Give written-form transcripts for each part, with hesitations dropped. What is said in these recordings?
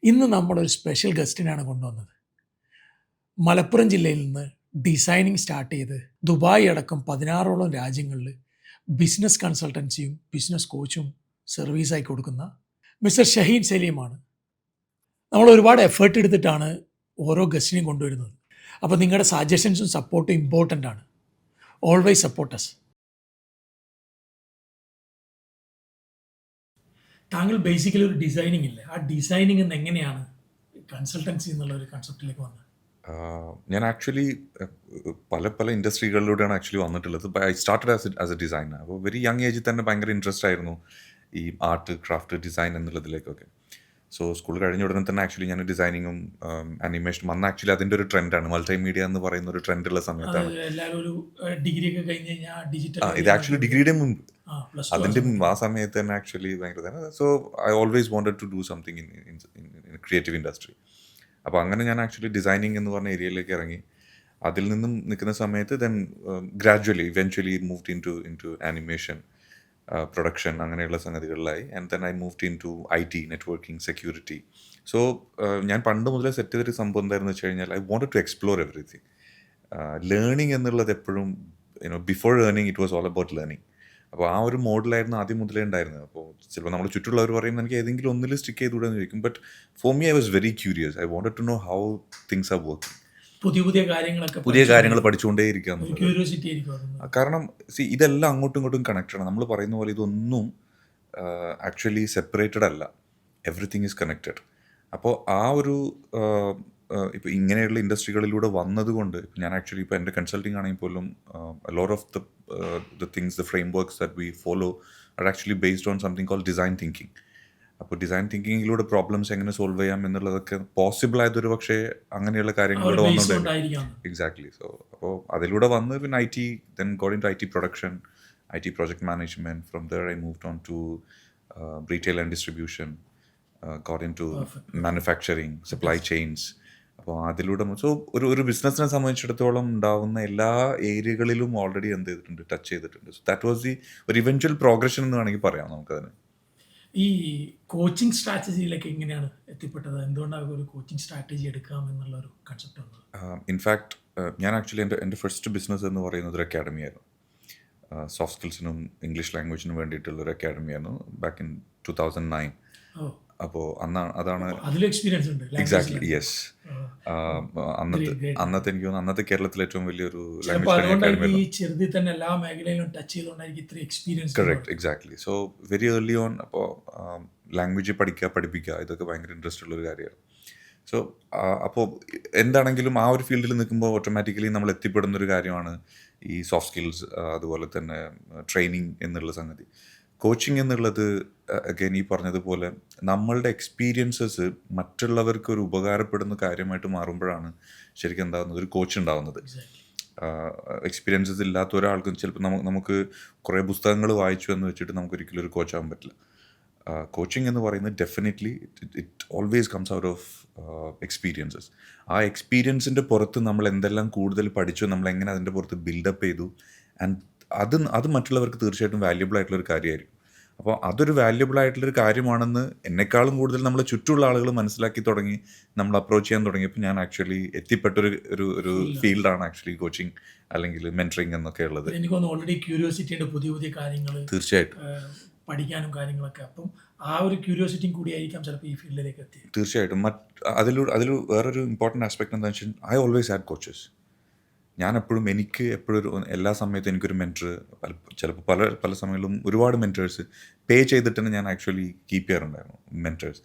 ഇന്ന് നമ്മളൊരു സ്പെഷ്യൽ ഗസ്റ്റിനാണ് കൊണ്ടുവന്നത്. മലപ്പുറം ജില്ലയിൽ നിന്ന് ഡിസൈനിങ് സ്റ്റാർട്ട് ചെയ്ത് ദുബായ് അടക്കം 16ഓളം രാജ്യങ്ങളിൽ ബിസിനസ് കൺസൾട്ടൻസിയും ബിസിനസ് കോച്ചും സർവീസായി കൊടുക്കുന്ന മിസ്റ്റർ ഷഹീൻ സലീമാണ്. നമ്മൾ ഒരുപാട് എഫേർട്ട് എടുത്തിട്ടാണ് ഓരോ ഗസ്റ്റിനെയും കൊണ്ടുവരുന്നത്. അപ്പോൾ നിങ്ങളുടെ സജഷൻസും സപ്പോർട്ടും ഇമ്പോർട്ടൻ്റ് ആണ്. Always support us. താങ്കൾ ബേസിക്കലി ഒരു ഡിസൈനിങ് ഇല്ലേ, ആ ഡിസൈനിങ് എന്ന് എങ്ങനെയാണ് കൺസൾട്ടൻസി എന്നുള്ള ഒരു കൺസെപ്റ്റിലേക്ക് വന്നത്? ഞാൻ ആക്ച്വലി പല പല ഇൻഡസ്ട്രികളിലൂടെയാണ് ആക്ച്വലി വന്നിട്ടുള്ളത്. I started as a designer. അപ്പോൾ വെരി യങ് ഏജിൽ തന്നെ ഭയങ്കര ഇൻട്രസ്റ്റ് ആയിരുന്നു ഈ ആർട്ട്, ക്രാഫ്റ്റ്, ഡിസൈൻ എന്നുള്ളതിലേക്കൊക്കെ. സോ സ്കൂൾ കഴിഞ്ഞ ഉടനെ തന്നെ ആക്ച്വലി ഞാൻ ഡിസൈനിങ്ങും അനിമേഷനും അന്ന് ആക്ച്വലി അതിൻ്റെ ഒരു ട്രെൻഡാണ്. മൾട്ടിമീഡിയ എന്ന് പറയുന്ന ഒരു ട്രെൻഡുള്ള സമയത്താണ്. എല്ലാവരും ഒരു ഡിഗ്രി ഒക്കെ കഴിഞ്ഞ് കഴിഞ്ഞാൽ ഡിജിറ്റൽ ഇത് ആക്ച്വലി ഡിഗ്രിയുടെ മുമ്പ്, അതിൻ്റെ മുമ്പ് ആ സമയത്ത് തന്നെ ആക്ച്വലി ഭയങ്കര. So I always wanted to do something in creative industry. അപ്പോൾ അങ്ങനെ ഞാൻ ആക്ച്വലി ഡിസൈനിങ് എന്ന് പറഞ്ഞ ഏരിയയിലേക്ക് ഇറങ്ങി. അതിൽ നിന്നും നിൽക്കുന്ന സമയത്ത് then gradually eventually moved into animation, production, അങ്ങനെയുള്ള സംഗതികളിലായി. And then I moved into IT, networking, security. So ഞാൻ പണ്ട് മുതലേ സെറ്റ് ചെയ്തൊരു സംഭവം എന്തായിരുന്നു വെച്ച് കഴിഞ്ഞാൽ I wanted to explore everything. Learning എന്നുള്ളത് എപ്പോഴും before learning it was all about learning. അപ്പോൾ ആ ഒരു മോഡലായിരുന്നു ആദ്യം മുതലേ ഉണ്ടായിരുന്നത്. അപ്പോൾ ചിലപ്പോൾ നമ്മൾ ചുറ്റുള്ളവർ പറയും എനിക്ക് ഏതെങ്കിലും ഒന്നിൽ സ്റ്റിക്ക് ചെയ്തുകൂടെന്ന് ചോദിക്കും. But for me I was very curious. I wanted to know how things are working. പുതിയ കാര്യങ്ങൾ പഠിച്ചുകൊണ്ടേ ഇരിക്കുക. കാരണം ഇതെല്ലാം അങ്ങോട്ടും ഇങ്ങോട്ടും കണക്റ്റഡ് ആണ്. നമ്മൾ പറയുന്ന പോലെ ഇതൊന്നും ആക്ച്വലി സെപ്പറേറ്റഡ് അല്ല. Everything is connected. അപ്പോൾ ആ ഒരു ഇപ്പോൾ ഇങ്ങനെയുള്ള ഇൻഡസ്ട്രികളിലൂടെ വന്നതുകൊണ്ട് ഞാൻ ആക്ച്വലി ഇപ്പോൾ എൻ്റെ കൺസൾട്ടിങ് ആണെങ്കിൽ പോലും lot of the things, the frameworks that we follow are actually based on something called design thinking. അപ്പോൾ ഡിസൈൻ തിങ്കിങ്ങിലൂടെ പ്രോബ്ലംസ് എങ്ങനെ സോൾവ് ചെയ്യാം എന്നുള്ളതൊക്കെ പോസിബിൾ ആയതൊരു പക്ഷേ അങ്ങനെയുള്ള കാര്യങ്ങളിലൂടെ വന്നുകൊണ്ടായിരിക്കും. എക്സാക്ട്ലി. സോ അപ്പോൾ അതിലൂടെ വന്ന് പിന്നെ IT, then got into IT production, IT project management. From there I moved on to retail and distribution, got into manufacturing, supply chains. അപ്പോൾ അതിലൂടെ ഒരു ബിസിനസ്സിനെ സംബന്ധിച്ചിടത്തോളം ഉണ്ടാവുന്ന എല്ലാ ഏരിയകളിലും ഓൾറെഡി എന്ത് ചെയ്തിട്ടുണ്ട്, ടച്ച് ചെയ്തിട്ടുണ്ട്. സോ ദാറ്റ് വാസ് ഒരു ഇവൻച്വൽ പ്രോഗ്രഷൻ എന്ന് വേണമെങ്കിൽ പറയാം നമുക്കതിന്. ഈ കോച്ചിങ് സ്ട്രാറ്റജിയിലേക്ക് എങ്ങനെയാണ് എത്തിപ്പെട്ടത്? എന്തുകൊണ്ടാണ് ഒരു കോച്ചിങ് സ്ട്രാറ്റജി എടുക്കാം എന്നുള്ള ഒരു കൺസെപ്റ്റ് വന്നത്? ഇൻഫാക്ട് ഞാൻ ആക്ച്വലി എൻ്റെ ഫസ്റ്റ് ബിസിനസ് എന്ന് പറയുന്നത് ഒരു അക്കാഡമി ആയിരുന്നു. സോഫ്റ്റ് സ്കിൽസിനും ഇംഗ്ലീഷ് ലാംഗ്വേജിനും വേണ്ടിയിട്ടുള്ളൊരു അക്കാഡമി ആയിരുന്നു ബാക്ക് ഇൻ 2009. അപ്പോൾ അതാണ് എക്സാക്ട്ലി യെസ്. അന്നത്തെ എനിക്ക് തോന്നുന്നു അന്നത്തെ കേരളത്തിലെ ഏറ്റവും വലിയൊരു language academy. Correct, exactly. So very early on അപ്പോൾ ലാംഗ്വേജ് പഠിപ്പിക്കുക ഇതൊക്കെ ഭയങ്കര ഇൻട്രസ്റ്റ് ഉള്ളൊരു കാര്യമാണ്. സോ അപ്പോൾ എന്താണെങ്കിലും ആ ഒരു ഫീൽഡിൽ നിൽക്കുമ്പോൾ ഓട്ടോമാറ്റിക്കലി നമ്മൾ എത്തിപ്പെടുന്നൊരു കാര്യമാണ് ഈ സോഫ്റ്റ് സ്കിൽസ്, അതുപോലെ തന്നെ ട്രെയിനിങ് എന്നുള്ള സംഗതി. കോച്ചിങ് എന്നുള്ളത് അഗൈൻ ഈ പറഞ്ഞതുപോലെ നമ്മളുടെ എക്സ്പീരിയൻസസ് മറ്റുള്ളവർക്ക് ഒരു ഉപകാരപ്പെടുന്ന കാര്യമായിട്ട് മാറുമ്പോഴാണ് ശരിക്കും എന്താകുന്നത്, ഒരു കോച്ച് ഉണ്ടാകുന്നത്. എക്സ്പീരിയൻസസ് ഇല്ലാത്ത ഒരാൾക്കും ചിലപ്പോൾ നമുക്ക് കുറേ പുസ്തകങ്ങൾ വായിച്ചു എന്ന് വെച്ചിട്ട് നമുക്കൊരിക്കലും ഒരു കോച്ചാകാൻ പറ്റില്ല. കോച്ചിങ് എന്ന് പറയുന്നത് definitely it always comes out of experiences. ആ എക്സ്പീരിയൻസിൻ്റെ പുറത്ത് നമ്മൾ എന്തെല്ലാം കൂടുതൽ പഠിച്ചു, നമ്മൾ എങ്ങനെ അതിൻ്റെ പുറത്ത് ബിൽഡപ്പ് ചെയ്തു, ആൻഡ് അത് മറ്റുള്ളവർക്ക് തീർച്ചയായിട്ടും വാല്യുബിൾ ആയിട്ടുള്ളൊരു കാര്യമായിരിക്കും. അപ്പോൾ അതൊരു വാല്യുബിൾ ആയിട്ടുള്ളൊരു കാര്യമാണെന്ന് എന്നെക്കാളും കൂടുതൽ നമ്മൾ ചുറ്റുമുള്ള ആളുകൾ മനസ്സിലാക്കി തുടങ്ങി, നമ്മൾ അപ്രോച്ച് ചെയ്യാൻ തുടങ്ങിയപ്പോൾ ഞാൻ ആക്ച്വലി എത്തിപ്പെട്ടൊരു ഒരു ഫീൽഡാണ് ആക്ച്വലി കോച്ചിങ് അല്ലെങ്കിൽ മെൻറ്ററിങ് എന്നൊക്കെ ഉള്ളത്. എനിക്ക് ഓൾറെഡി ക്യൂരിയോസിറ്റി ഉണ്ട്, പുതിയ കാര്യങ്ങൾ തീർച്ചയായിട്ടും പഠിക്കാനും കാര്യങ്ങളൊക്കെ. അപ്പം ആ ഒരു ക്യൂരിയോസിറ്റിയും കൂടി ആയിരിക്കാം ചിലപ്പോൾ ഈ ഫീൽഡിലേക്ക് എത്തി. തീർച്ചയായിട്ടും. അതിൽ വേറൊരു ഇമ്പോർട്ടൻറ്റ് ആസ്പെക്ട് എന്താണെന്ന് വെച്ചാൽ ഐ ഓൾവേസ് ഹാഡ് കോച്ചസ്. എനിക്ക് എപ്പോഴും എല്ലാ സമയത്തും എനിക്കൊരു മെൻറ്റർ, ചിലപ്പോൾ പല സമയങ്ങളിലും ഒരുപാട് മെൻറ്റേഴ്സ് പേ ചെയ്തിട്ട് തന്നെ ഞാൻ ആക്ച്വലി കീപ്പ് ചെയ്യാറുണ്ടായിരുന്നു മെൻറ്റേഴ്സ്.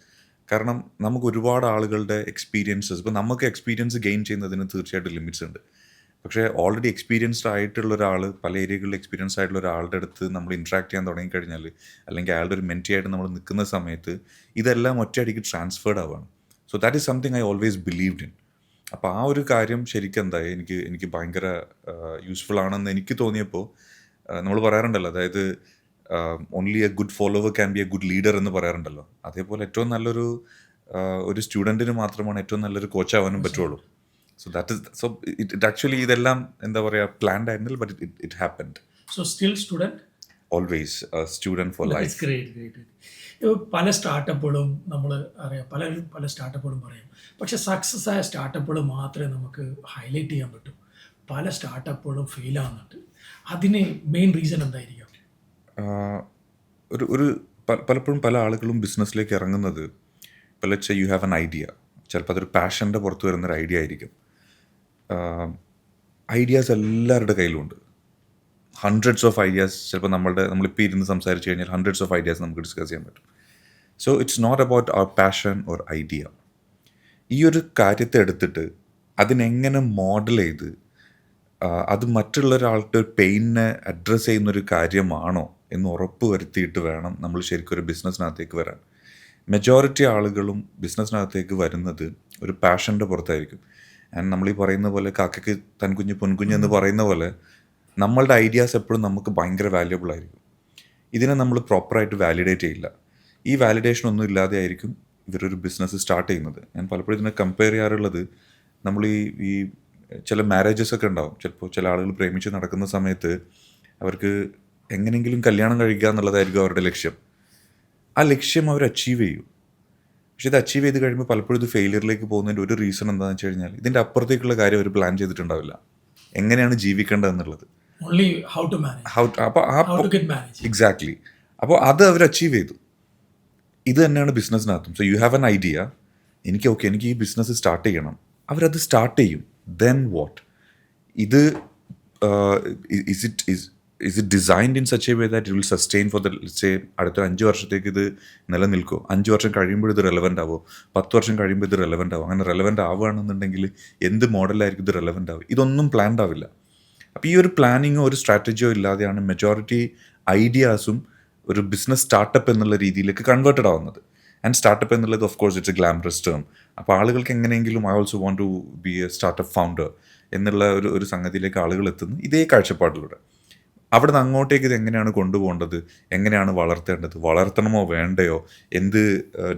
കാരണം നമുക്ക് ഒരുപാട് ആളുകളുടെ എക്സ്പീരിയൻസസ്, ഇപ്പോൾ നമുക്ക് എക്സ്പീരിയൻസ് ഗെയിൻ ചെയ്യുന്നതിന് തീർച്ചയായിട്ടും ലിമിറ്റ്സ് ഉണ്ട്. പക്ഷേ ഓൾറെഡി എക്സ്പീരിയൻസ്ഡ് ആയിട്ടുള്ള ഒരാൾ, പല ഏരിയകളിൽ എക്സ്പീരിയൻസ് ആയിട്ടുള്ള ഒരാളുടെ അടുത്ത് നമ്മൾ ഇൻട്രാക്ട് ചെയ്യാൻ തുടങ്ങിക്കഴിഞ്ഞാൽ, അല്ലെങ്കിൽ അയാളുടെ ഒരു മെൻറ്റി ആയിട്ട് നമ്മൾ നിൽക്കുന്ന സമയത്ത് ഇതെല്ലാം ഒറ്റയടിക്ക് ട്രാൻസ്ഫേർഡ് ആവുകയാണ്. So that is something I always believed in. അപ്പോൾ ആ ഒരു കാര്യം ശരിക്കും എന്തായി എനിക്ക് ഭയങ്കര യൂസ്ഫുൾ ആണെന്ന് എനിക്ക് തോന്നിയപ്പോൾ, നമ്മൾ പറയാറുണ്ടല്ലോ, അതായത് only A good follower can be a good leader എന്ന് പറയാറുണ്ടല്ലോ. അതേപോലെ ഏറ്റവും നല്ലൊരു സ്റ്റുഡൻറ്റിന് മാത്രമാണ് ഏറ്റവും നല്ലൊരു കോച്ചാവാനും പറ്റുള്ളൂ. So that is so it actually ഇതെല്ലാം എന്താ പറയുക പ്ലാൻഡ് ആയിരുന്നില്ല, but it happened. So still student? always a student for life. Great. പല സ്റ്റാർട്ടപ്പുകളും നമ്മൾ അറിയാം, പല സ്റ്റാർട്ടപ്പുകളും പറയും, പക്ഷെ സക്സസ് ആയ സ്റ്റാർട്ടപ്പുകൾ മാത്രമേ നമുക്ക് ഹൈലൈറ്റ് ചെയ്യാൻ പറ്റൂ. പല സ്റ്റാർട്ടപ്പുകളും ഫെയിൽ ആവുന്നുണ്ട്. അതിന് മെയിൻ റീസൺ എന്തായിരിക്കും? ഒരു പലപ്പോഴും പല ആളുകളും ബിസിനസ്സിലേക്ക് ഇറങ്ങുന്നത്, ഇപ്പോൾ let's say you have an idea, ചിലപ്പോൾ അതൊരു പാഷൻ്റെ പുറത്ത് വരുന്നൊരു ഐഡിയ ആയിരിക്കും. ഐഡിയാസ് എല്ലാവരുടെ കയ്യിലുണ്ട്. Hundreds of ideas. ചിലപ്പോൾ നമ്മളിപ്പോൾ ഇരുന്ന് സംസാരിച്ച് കഴിഞ്ഞാൽ ഹൺഡ്രഡ്സ് ഓഫ് ഐഡിയാസ് നമുക്ക് ഡിസ്കസ് ചെയ്യാൻ പറ്റും. So it's not about our passion or idea. ഈ ഒരു കാര്യത്തെ എടുത്തിട്ട് അതിനെങ്ങനെ മോഡൽ ചെയ്ത് അത് മറ്റുള്ള ഒരാളുടെ പെയിനെ അഡ്രസ്സ് ചെയ്യുന്നൊരു കാര്യമാണോ എന്ന് ഉറപ്പ് വരുത്തിയിട്ട് വേണം നമ്മൾ ശരിക്കും ഒരു ബിസിനസ്സിനകത്തേക്ക് വരാൻ. മെജോറിറ്റി ആളുകളും ബിസിനസ്സിനകത്തേക്ക് വരുന്നത് ഒരു പാഷൻ്റെ പുറത്തായിരിക്കും. ആൻഡ് നമ്മളീ പറയുന്ന പോലെ കാക്കയ്ക്ക് തൻകുഞ്ഞ് പൊൻകുഞ്ഞ് എന്ന് പറയുന്ന പോലെ നമ്മളുടെ ഐഡിയാസ് എപ്പോഴും നമുക്ക് ഭയങ്കര വാല്യുബിൾ ആയിരിക്കും. ഇതിനെ നമ്മൾ പ്രോപ്പറായിട്ട് വാലിഡേറ്റ് ചെയ്യില്ല. ഈ വാലിഡേഷൻ ഒന്നും ഇല്ലാതെ ആയിരിക്കും ഇവരൊരു ബിസിനസ് സ്റ്റാർട്ട് ചെയ്യുന്നത്. ഞാൻ പലപ്പോഴും ഇതിനെ കമ്പയർ ചെയ്യാറുള്ളത്, നമ്മൾ ഈ ചില മാരേജസ് ഒക്കെ ഉണ്ടാവും. ചിലപ്പോൾ ചില ആളുകൾ പ്രേമിച്ച് നടക്കുന്ന സമയത്ത് അവർക്ക് എങ്ങനെയെങ്കിലും കല്യാണം കഴിക്കുക എന്നുള്ളതായിരിക്കും അവരുടെ ലക്ഷ്യം. ആ ലക്ഷ്യം അവർ അച്ചീവ് ചെയ്യും. പക്ഷെ ഇത് അച്ചീവ് ചെയ്ത് കഴിയുമ്പോൾ പലപ്പോഴും ഇത് ഫെയിലിയറിലേക്ക് പോകുന്നതിൻ്റെ ഒരു റീസൺ എന്താണെന്ന് വെച്ച് കഴിഞ്ഞാൽ ഇതിൻ്റെ അപ്പുറത്തേക്കുള്ള കാര്യം അവർ പ്ലാൻ ചെയ്തിട്ടുണ്ടാവില്ല. എങ്ങനെയാണ് ജീവിക്കേണ്ടത് എന്നുള്ളത്. എക്സാക്ട്ലി. അപ്പോൾ അത് അവർ അച്ചീവ് ചെയ്തു. ഇത് തന്നെയാണ് ബിസിനസ്സിനകത്തും. So you have an idea, എനിക്ക് ഈ ബിസിനസ് സ്റ്റാർട്ട് ചെയ്യണം. അവരത് സ്റ്റാർട്ട് ചെയ്യും. Then what? ഇത് is it designed in such a way that it will sustain for the, say, അടുത്ത 5 വർഷത്തേക്ക് ഇത് നിലനിൽക്കുമോ? 5 വർഷം കഴിയുമ്പോൾ ഇത് റെലവൻ്റ് ആവുമോ? 10 വർഷം കഴിയുമ്പോൾ ഇത് റെലവൻ്റ് ആവും? അങ്ങനെ റെലവൻ്റ് ആവുകയാണെന്നുണ്ടെങ്കിൽ എന്ത് മോഡലായിരിക്കും ഇത് റെലവൻ്റ് ആവുക? ഇതൊന്നും പ്ലാൻഡ് ആവില്ല. അപ്പോൾ ഈ ഒരു പ്ലാനിങ്ങോ ഒരു സ്ട്രാറ്റജിയോ ഇല്ലാതെയാണ് മെജോറിറ്റി ഐഡിയാസും ഒരു ബിസിനസ് സ്റ്റാർട്ടപ്പ് എന്നുള്ള രീതിയിലേക്ക് കൺവേർട്ടഡ് ആവുന്നത്. ആൻഡ് സ്റ്റാർട്ടപ്പ് എന്നുള്ളത് of course it's a glamorous term. അപ്പോൾ ആളുകൾക്ക് എങ്ങനെയെങ്കിലും I also want to be a startup founder എന്നുള്ള ഒരു സംഗതിയിലേക്ക് ആളുകൾ എത്തുന്നു ഇതേ കാഴ്ചപ്പാടിലൂടെ. അവിടെ നിന്ന് അങ്ങോട്ടേക്ക് ഇത് എങ്ങനെയാണ് കൊണ്ടുപോകേണ്ടത്, എങ്ങനെയാണ് വളർത്തണമോ വേണ്ടയോ, എന്ത്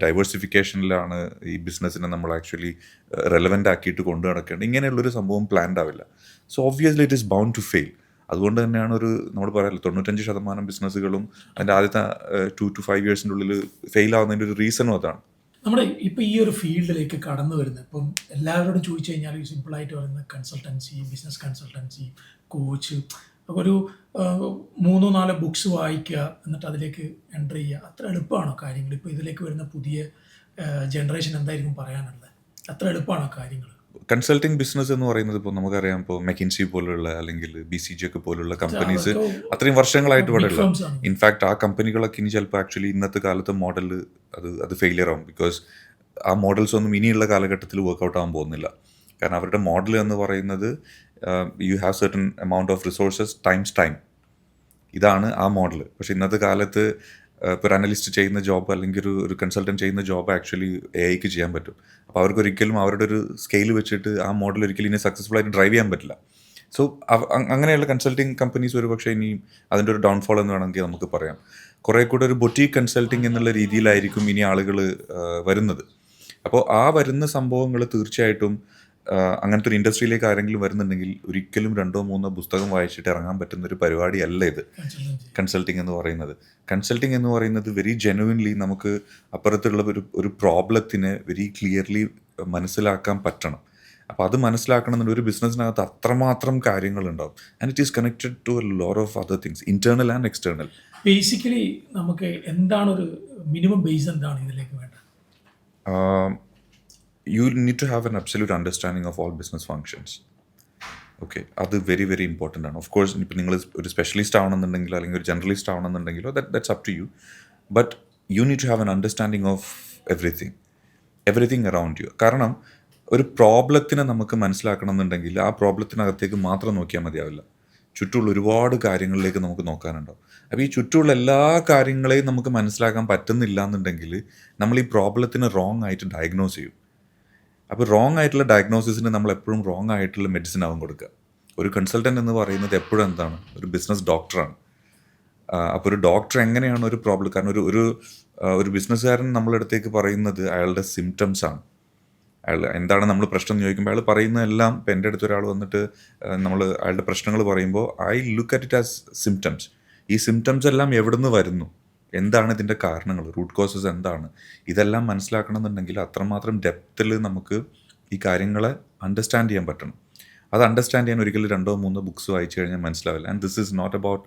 ഡൈവേഴ്സിഫിക്കേഷനിലാണ് ഈ ബിസിനസ്സിനെ നമ്മൾ ആക്ച്വലി റെലവൻ്റ് ആക്കിയിട്ട് കൊണ്ടു നടക്കേണ്ടത്, ഇങ്ങനെയുള്ളൊരു സംഭവം പ്ലാൻഡ് ആവില്ല. So obviously it is bound to fail. അതുകൊണ്ട് തന്നെയാണ് നമ്മൾ പറയാറില്ല 95% ബിസിനസ്സുകളും അതിൻ്റെ ആദ്യത്തെ 2 to 5 yearsൻ്റെ ഉള്ളിൽ ഫെയിൽ ആവുന്നതിൻ്റെ ഒരു റീസണും അതാണ്. നമ്മുടെ ഇപ്പോൾ ഈ ഒരു ഫീൽഡിലേക്ക് കടന്നു വരുന്നത്, ഇപ്പം എല്ലാവരോടും ചോദിച്ചു കഴിഞ്ഞാൽ സിമ്പിളായിട്ട് പറയുന്നത് കൺസൾട്ടൻസി, ബിസിനസ് കൺസൾട്ടൻസി, കോച്ച്, ഒരു 3-4 ബുക്സ് വായിക്കുക, എന്നിട്ട് അതിലേക്ക് എൻ്റർ ചെയ്യുക. അത്ര എളുപ്പമാണോ കാര്യങ്ങൾ? ഇപ്പോൾ ഇതിലേക്ക് വരുന്ന പുതിയ ജനറേഷൻ എന്തായിരിക്കും പറയാനുള്ളത്? അത്ര എളുപ്പമാണോ കാര്യങ്ങൾ? കൺസൾട്ടിങ് ബിസിനസ് എന്ന് പറയുന്നത് ഇപ്പോൾ നമുക്കറിയാം, ഇപ്പോൾ മെക്കിൻസി പോലുള്ള അല്ലെങ്കിൽ BCG ഒക്കെ പോലുള്ള കമ്പനീസ് അത്രയും വർഷങ്ങളായിട്ട് ഇവിടെ ഉള്ള. ഇൻഫാക്ട് ആ കമ്പനികളൊക്കെ ഇനി ചിലപ്പോൾ ആക്ച്വലി ഇന്നത്തെ കാലത്തെ മോഡൽ അത് ഫെയിലിയർ ആവും. ബിക്കോസ് ആ മോഡൽസ് ഒന്നും ഇനിയുള്ള കാലഘട്ടത്തിൽ വർക്കൗട്ട് ആകാൻ പോകുന്നില്ല. കാരണം അവരുടെ മോഡൽ എന്ന് പറയുന്നത് you have certain amount of resources times time. ഇതാണ് ആ മോഡൽ. പക്ഷേ ഇന്നത്തെ കാലത്ത് ഇപ്പോൾ ഒരു അനലിസ്റ്റ് ചെയ്യുന്ന ജോബ് അല്ലെങ്കിൽ ഒരു കൺസൾട്ടൻറ്റ് ചെയ്യുന്ന ജോബ് ആക്ച്വലി AIക്ക് ചെയ്യാൻ പറ്റും. അപ്പോൾ അവർക്കൊരിക്കലും അവരുടെ ഒരു സ്കെയിൽ വെച്ചിട്ട് ആ മോഡൽ ഒരിക്കലും ഇനി സക്സസ്ഫുൾ ആയിട്ട് ഡ്രൈവ് ചെയ്യാൻ പറ്റില്ല. സോ അങ്ങനെയുള്ള കൺസൾട്ടിങ് കമ്പനീസ് ഒരു പക്ഷേ ഇനി അതിൻ്റെ ഒരു ഡൗൺഫോൾ എന്ന് വേണമെങ്കിൽ നമുക്ക് പറയാം. കുറേ കൂടെ ഒരു ബൊട്ടീക്ക് കൺസൾട്ടിങ് എന്നുള്ള രീതിയിലായിരിക്കും ഇനി ആളുകൾ വരുന്നത്. അപ്പോൾ ആ വരുന്ന സംഭവങ്ങൾ തീർച്ചയായിട്ടും അങ്ങനത്തെ ഒരു ഇൻഡസ്ട്രിയിലേക്ക് ആരെങ്കിലും വരുന്നുണ്ടെങ്കിൽ ഒരിക്കലും 2-3 പുസ്തകം വായിച്ചിട്ട് ഇറങ്ങാൻ പറ്റുന്ന ഒരു പരിപാടിയല്ല ഇത് കൺസൾട്ടിങ് എന്ന് പറയുന്നത്. കൺസൾട്ടിങ് എന്ന് പറയുന്നത് വെരി ജെനുവിൻലി നമുക്ക് അപ്പുറത്തുള്ള ഒരു പ്രോബ്ലത്തിനെ വെരി ക്ലിയർലി മനസ്സിലാക്കാൻ പറ്റണം. അപ്പോൾ അത് മനസ്സിലാക്കണമെന്നുണ്ട് ഒരു ബിസിനസ്സിനകത്ത് അത്രമാത്രം കാര്യങ്ങളുണ്ടാവും. And it is connected to a lot of other things, internal and external. Basically നമുക്ക് എന്താണ് ഒരു മിനിമം ബേസ് എന്താണ് ഇതിലേക്ക് വേണ്ടത്? You need to have an absolute understanding of all business functions. Okay, അത് വെരി വെരി ഇമ്പോർട്ടൻ്റ് ആണ്. Of course ഇപ്പോൾ നിങ്ങൾ ഒരു സ്പെഷ്യലിസ്റ്റ് ആവണമെന്നുണ്ടെങ്കിലോ അല്ലെങ്കിൽ ഒരു ജനറലിസ്റ്റ് ആവണമെന്നുണ്ടെങ്കിലോ that's up to you. But you need to have an understanding of everything around you. കാരണം ഒരു പ്രോബ്ലത്തിനെ നമുക്ക് മനസ്സിലാക്കണം എന്നുണ്ടെങ്കിൽ ആ പ്രോബ്ലത്തിനകത്തേക്ക് മാത്രം നോക്കിയാൽ മതിയാവില്ല. ചുറ്റുമുള്ള ഒരുപാട് കാര്യങ്ങളിലേക്ക് നമുക്ക് നോക്കാനുണ്ടാവും. അപ്പോൾ ഈ ചുറ്റുമുള്ള എല്ലാ കാര്യങ്ങളെയും നമുക്ക് മനസ്സിലാക്കാൻ പറ്റുന്നില്ല എന്നുണ്ടെങ്കിൽ നമ്മൾ ഈ പ്രോബ്ലത്തിനെ റോങ് ആയിട്ട് ഡയഗ്നോസ് ചെയ്യും. അപ്പോൾ റോങ് ആയിട്ടുള്ള ഡയഗ്നോസിസിന് നമ്മൾ എപ്പോഴും റോങ് ആയിട്ടുള്ള മെഡിസിൻ ആവും കൊടുക്കുക. ഒരു കൺസൾട്ടൻ്റ് എന്ന് പറയുന്നത് എപ്പോഴും എന്താണ്, ഒരു ബിസിനസ് ഡോക്ടറാണ്. അപ്പോൾ ഒരു ഡോക്ടർ എങ്ങനെയാണ് ഒരു പ്രോബ്ലം, കാരണം ഒരു ബിസിനസ്സുകാരൻ നമ്മളുടെ അടുത്തേക്ക് പറയുന്നത് അയാളുടെ സിംറ്റംസ് ആണ്. അയാൾ എന്താണ് നമ്മൾ പ്രശ്നം എന്ന് ചോദിക്കുമ്പോൾ അയാൾ പറയുന്നതെല്ലാം, ഇപ്പോൾ എൻ്റെ അടുത്ത് ഒരാൾ വന്നിട്ട് അയാളുടെ പ്രശ്നങ്ങൾ പറയുമ്പോൾ I look at it as symptoms. ഈ സിംറ്റംസ് എല്ലാം എവിടെ നിന്ന് വരുന്നു, എന്താണ് ഇതിൻ്റെ കാരണങ്ങൾ, റൂട്ട് കോസസ് എന്താണ്, ഇതെല്ലാം മനസ്സിലാക്കണമെന്നുണ്ടെങ്കിൽ അത്രമാത്രം ഡെപ്തിൽ നമുക്ക് ഈ കാര്യങ്ങളെ അണ്ടർസ്റ്റാൻഡ് ചെയ്യാൻ പറ്റണം. അത് അണ്ടർസ്റ്റാൻഡ് ചെയ്യാൻ ഒരിക്കലും 2-3 ബുക്സ് വായിച്ചു കഴിഞ്ഞാൽ മനസ്സിലാവില്ല. And this is not about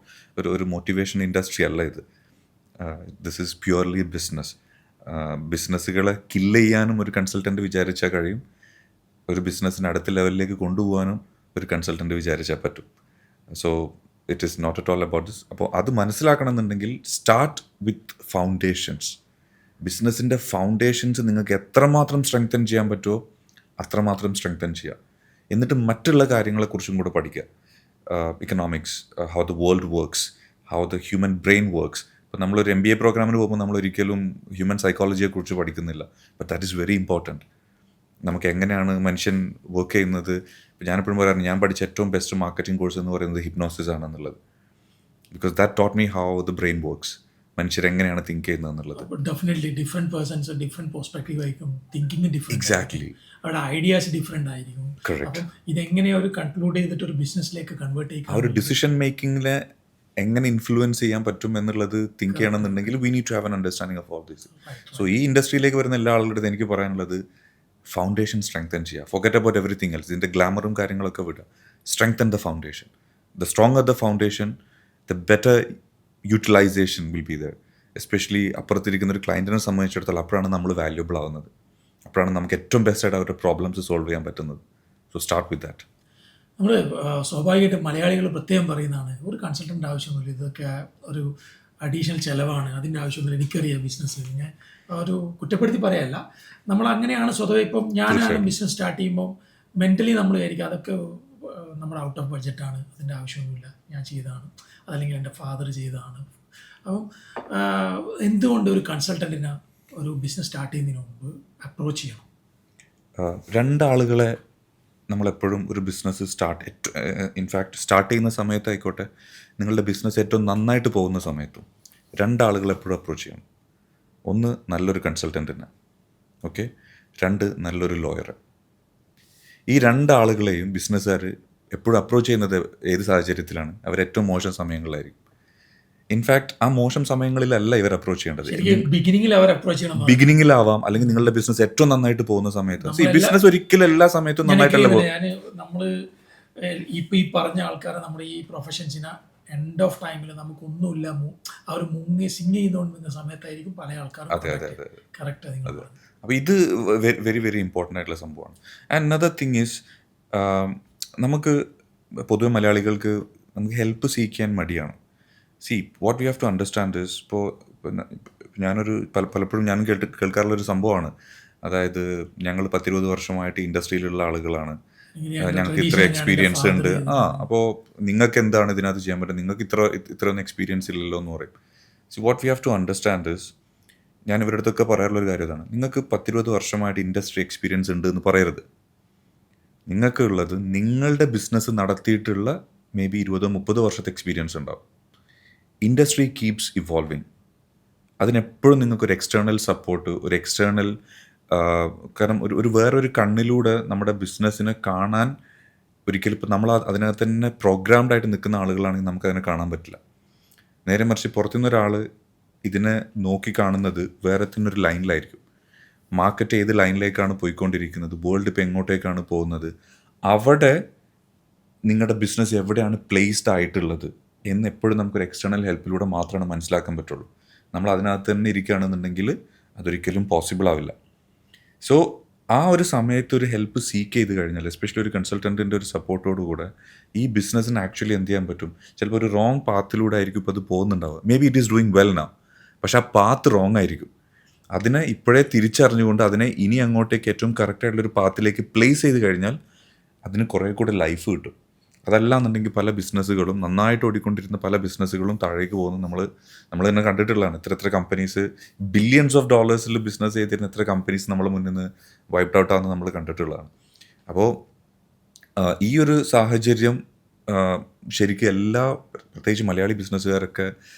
ഒരു മോട്ടിവേഷൻ ഇൻഡസ്ട്രി അല്ല ഇത്. This is purely business. ബിസിനസ്സുകളെ കില്ല് ചെയ്യാനും ഒരു കൺസൾട്ടൻറ്റ് വിചാരിച്ചാൽ കഴിയും, ഒരു ബിസിനസ്സിന് അടുത്ത ലെവലിലേക്ക് കൊണ്ടുപോകാനും ഒരു കൺസൾട്ടൻറ്റ് വിചാരിച്ചാൽ പറ്റും. So it is not at all about this. അപ്പോൾ അത് മനസ്സിലാക്കണമെന്നുണ്ടെങ്കിൽ സ്റ്റാർട്ട് വിത്ത് ഫൗണ്ടേഷൻസ്. ബിസിനസ്സിൻ്റെ ഫൗണ്ടേഷൻസ് നിങ്ങൾക്ക് എത്രമാത്രം സ്ട്രെങ്തൻ ചെയ്യാൻ പറ്റുമോ അത്രമാത്രം സ്ട്രെങ്തൻ ചെയ്യുക. എന്നിട്ട് മറ്റുള്ള കാര്യങ്ങളെക്കുറിച്ചും കൂടെ പഠിക്കുക. Economics, how the world works, how the human brain works. ഇപ്പോൾ നമ്മളൊരു MBA പ്രോഗ്രാമിന് പോകുമ്പോൾ നമ്മൾ ഒരിക്കലും ഹ്യൂമൻ സൈക്കോളജിയെക്കുറിച്ച് പഠിക്കുന്നില്ല. But that is very important. നമുക്ക് എങ്ങനെയാണ് മനുഷ്യൻ വർക്ക് ചെയ്യുന്നത്. ഇപ്പോൾ ഞാനെപ്പോഴും പറയാറുണ്ട്, ഞാൻ പഠിച്ച ഏറ്റവും ബെസ്റ്റ് മാർക്കറ്റിംഗ് കോഴ്സ് എന്ന് പറയുന്നത് ഹിപ്നോസിസ് ആണെന്നുള്ളത്. Because that taught me how the brain works, മനുഷ്യരെങ്ങനെയാണ് തിങ്ക് ചെയ്യുന്നത് എന്നുള്ളത്. Definitely different persons different perspective ആയിരിക്കും, തിങ്കിങ് ഡിഫറെൻറ്റ്, എക്സാക്ട്ലി, അവരുടെ ഐഡിയാസ് ഡിഫറെൻ്റ് ആയിരിക്കും. കറക്റ്റ്. അപ്പം ഇതെങ്ങനെ ഒരു കൺക്ലൂഡ് ചെയ്തിട്ട് ഒരു ബിസിനസ്സിലേക്ക് കൺവേർട്ട് ആ ചെയ്യാൻ ഒരു ഡിസിഷൻ മേക്കിങ്ങിനെ എങ്ങനെ ഇൻഫ്ലുവൻസ് ചെയ്യാൻ പറ്റും എന്നുള്ളത് തിങ്ക് ചെയ്യണമെന്നുണ്ടെങ്കിൽ we need to have an understanding of all this. So ഈ ഇൻഡസ്ട്രിയിലേക്ക് വരുന്ന എല്ലാ ആളുകളുടെ എനിക്ക് പറയാനുള്ളത് ഫൗണ്ടേഷൻ സ്ട്രെങ്തൻ ചെയ്യുക. Forget about everything else. ഇതിൻ്റെ ഗ്ലാമറും കാര്യങ്ങളൊക്കെ വിടുക. Strengthen the foundation. The stronger the foundation, the better utilization will be there. Especially അപ്പുറത്തിരിക്കുന്ന ഒരു ക്ലയൻറ്റിനെ സംബന്ധിച്ചിടത്തോളം അപ്പോഴാണ് നമ്മൾ വാല്യുബിൾ ആവുന്നത്. അപ്പോഴാണ് നമുക്ക് ഏറ്റവും ബെസ്റ്റായിട്ട് അവരുടെ പ്രോബ്ലംസ് സോൾവ് ചെയ്യാൻ പറ്റുന്നത്. So start with that. നമ്മൾ സ്വാഭാവികമായിട്ടും മലയാളികൾ പ്രത്യേകം പറയുന്നതാണ്, ഒരു കൺസൾട്ടൻ്റ് ആവശ്യമൊന്നുമില്ല, ഇതൊക്കെ ഒരു അഡീഷണൽ ചിലവാണ്, അതിൻ്റെ ആവശ്യമൊന്നുമില്ല, എനിക്കറിയാം ബിസിനസ്. ഞാൻ ഒരു കുറ്റപ്പെടുത്തി പറയല്ല, നമ്മൾ അങ്ങനെയാണ് സ്വതവേ. ഇപ്പം ഞാനാണ് ബിസിനസ് സ്റ്റാർട്ട് ചെയ്യുമ്പോൾ മെൻ്റലി നമ്മൾ വിചാരിക്കും അതൊക്കെ നമ്മുടെ ഔട്ട് ഓഫ് ബഡ്ജറ്റാണ്, അതിൻ്റെ ആവശ്യമൊന്നുമില്ല, ഞാൻ ചെയ്തതാണ്, അതല്ലെങ്കിൽ എൻ്റെ ഫാദർ ചെയ്തതാണ്. അപ്പം എന്തുകൊണ്ട് ഒരു കൺസൾട്ടൻറ്റിനെ ഒരു ബിസിനസ് സ്റ്റാർട്ട് ചെയ്യുന്നതിന് മുമ്പ് അപ്രോച്ച് ചെയ്യണം? രണ്ടാളുകളെ നമ്മളെപ്പോഴും ഒരു ബിസിനസ് ഇൻഫാക്റ്റ് സ്റ്റാർട്ട് ചെയ്യുന്ന സമയത്തായിക്കോട്ടെ, നിങ്ങളുടെ ബിസിനസ് ഏറ്റവും നന്നായിട്ട് പോകുന്ന സമയത്തും രണ്ടാളുകൾ എപ്പോഴും അപ്രോച്ച് ചെയ്യണം. ഒന്ന് നല്ലൊരു കൺസൾട്ടൻറ്റിനെ, ഓക്കെ. 2 നല്ലൊരു ലോയറെ. ഈ രണ്ടാളുകളെയും ബിസിനസ്സുകാർ എപ്പോഴും അപ്രോച്ച് ചെയ്യുന്നത് ഏത് സാഹചര്യത്തിലാണ്? അവരേറ്റവും മോശം സമയങ്ങളിലായിരിക്കും. ഇൻഫാക്ട് ആ മോശം സമയങ്ങളിലല്ല ഇവർ അപ്രോച്ച് ചെയ്യേണ്ടത്. ബിഗിനിങ്ങിൽ അവർ അപ്രോച്ച് ചെയ്യണം. ബിഗിനിങ്ങിലാവാം, അല്ലെങ്കിൽ നിങ്ങളുടെ ബിസിനസ് ഏറ്റവും നന്നായിട്ട് പോകുന്ന സമയത്ത്. ഈ ബിസിനസ് ഒരിക്കലും എല്ലാ സമയത്തും നന്നായിട്ടല്ല പോകും. നമ്മൾ ഇപ്പം ഈ പറഞ്ഞ ആൾക്കാരെ നമ്മുടെ ഈ പ്രൊഫഷൻസിനെ എൻഡ് ഓഫ് ടൈമിൽ നമുക്കൊന്നുമില്ല, അവർ സിങ് ചെയ്തുകൊണ്ടിരുന്ന സമയത്തായിരിക്കും പല ആൾക്കാരും. അതെ അതെ അതെ കറക്റ്റ്. അതെ. അപ്പോൾ ഇത് വെരി വെരി ഇമ്പോർട്ടൻ്റ് ആയിട്ടുള്ള സംഭവമാണ്. ആൻഡ് അനദർ തിങ് ഈസ്, നമുക്ക് പൊതുവെ മലയാളികൾക്ക് നമുക്ക് ഹെൽപ്പ് സീക്കാൻ മടിയാണ്. What we have to understand is, ഇപ്പോൾ ഞാനൊരു പലപ്പോഴും ഞാൻ കേൾക്കാറുള്ളൊരു സംഭവമാണ്, അതായത് ഞങ്ങൾ 10-20 വർഷമായിട്ട് ഇൻഡസ്ട്രിയിലുള്ള ആളുകളാണ്, ഞങ്ങൾക്ക് ഇത്ര എക്സ്പീരിയൻസ് ഉണ്ട്. അപ്പോൾ നിങ്ങൾക്ക് എന്താണ് ഇതിനകത്ത് ചെയ്യാൻ പറ്റും, നിങ്ങൾക്ക് ഇത്രയൊന്നും എക്സ്പീരിയൻസ് ഇല്ലല്ലോ എന്ന് പറയും. What we have to understand is, ഞാൻ ഇവരുടെ അടുത്തൊക്കെ പറയാറുള്ളൊരു കാര്യം ഇതാണ്, നിങ്ങൾക്ക് 10-20 വർഷമായിട്ട് ഇൻഡസ്ട്രി എക്സ്പീരിയൻസ് ഉണ്ട് എന്ന് പറയരുത്. നിങ്ങൾക്ക് ഉള്ളത് നിങ്ങളുടെ ബിസിനസ് നടത്തിയിട്ടുള്ള മേ ബി 20-30 വർഷത്തെ എക്സ്പീരിയൻസ് ഉണ്ടാവും. Industry keeps evolving. അതിനെപ്പോഴും നിങ്ങൾക്കൊരു എക്സ്റ്റേണൽ സപ്പോർട്ട്, ഒരു എക്സ്റ്റേണൽ, കാരണം ഒരു വേറൊരു കണ്ണിലൂടെ നമ്മുടെ ബിസിനസ്സിനെ കാണാൻ ഒരിക്കലും ഇപ്പം നമ്മൾ അതിനകത്ത് തന്നെ പ്രോഗ്രാംഡ് ആയിട്ട് നിൽക്കുന്ന ആളുകളാണെങ്കിൽ നമുക്കതിനെ കാണാൻ പറ്റില്ല. നേരെ മറിച്ച് പുറത്തുനിന്നൊരാൾ ഇതിനെ നോക്കി കാണുന്നത് വേറെ തന്നെ ഒരു ലൈനിലായിരിക്കും. മാർക്കറ്റ് ഏത് ലൈനിലേക്കാണ് പോയിക്കൊണ്ടിരിക്കുന്നത്, വേൾഡ് ഇപ്പോൾ എങ്ങോട്ടേക്കാണ് പോകുന്നത്, അവിടെ നിങ്ങളുടെ ബിസിനസ് എവിടെയാണ് പ്ലേസ്ഡ് ആയിട്ടുള്ളത് എന്ന് എപ്പോഴും നമുക്കൊരു എക്സ്റ്റേണൽ ഹെൽപ്പിലൂടെ മാത്രമാണ് മനസ്സിലാക്കാൻ പറ്റുള്ളൂ. നമ്മൾ അതിനകത്ത് തന്നെ ഇരിക്കുകയാണെന്നുണ്ടെങ്കിൽ അതൊരിക്കലും പോസിബിൾ ആവില്ല. സോ ആ ഒരു സമയത്ത് ഒരു ഹെൽപ്പ് സീക്ക് ചെയ്ത് കഴിഞ്ഞാൽ, എസ്പെഷ്യലി ഒരു കൺസൾട്ടൻറ്റിൻ്റെ ഒരു സപ്പോർട്ടോടുകൂടെ ഈ ബിസിനസ്സിന് ആക്ച്വലി എന്ത് ചെയ്യാൻ പറ്റും? ചിലപ്പോൾ ഒരു റോങ് പാത്തിലൂടെ ആയിരിക്കും ഇപ്പോൾ അത് പോകുന്നുണ്ടാവുക. Maybe it is doing well now, പക്ഷെ ആ പാത്ത് റോങ് ആയിരിക്കും. അതിനെ ഇപ്പോഴേ തിരിച്ചറിഞ്ഞുകൊണ്ട് അതിനെ ഇനി അങ്ങോട്ടേക്ക് ഏറ്റവും കറക്റ്റായിട്ടുള്ളൊരു പാത്തിലേക്ക് പ്ലേസ് ചെയ്ത് കഴിഞ്ഞാൽ അതിന് കുറേ കൂടെ ലൈഫ് കിട്ടും. അതല്ല എന്നുണ്ടെങ്കിൽ പല ബിസിനസ്സുകളും, നന്നായിട്ട് ഓടിക്കൊണ്ടിരുന്ന പല ബിസിനസ്സുകളും താഴേക്ക് പോകുന്നത് നമ്മൾ തന്നെ കണ്ടിട്ടുള്ളതാണ്. എത്ര കമ്പനീസ് ബില്യൺസ് ഓഫ് ഡോളേഴ്സിൽ ബിസിനസ് ചെയ്തിരുന്ന എത്ര കമ്പനീസ് നമ്മളെ മുന്നിൽ നിന്ന് വൈപ്ഡ് ഔട്ട് ആണെന്ന് നമ്മൾ കണ്ടിട്ടുള്ളതാണ്. അപ്പോൾ ഈ ഒരു സാഹചര്യം ശരിക്കും പ്രത്യേകിച്ച് മലയാളി ബിസിനസ്സുകാരൊക്കെ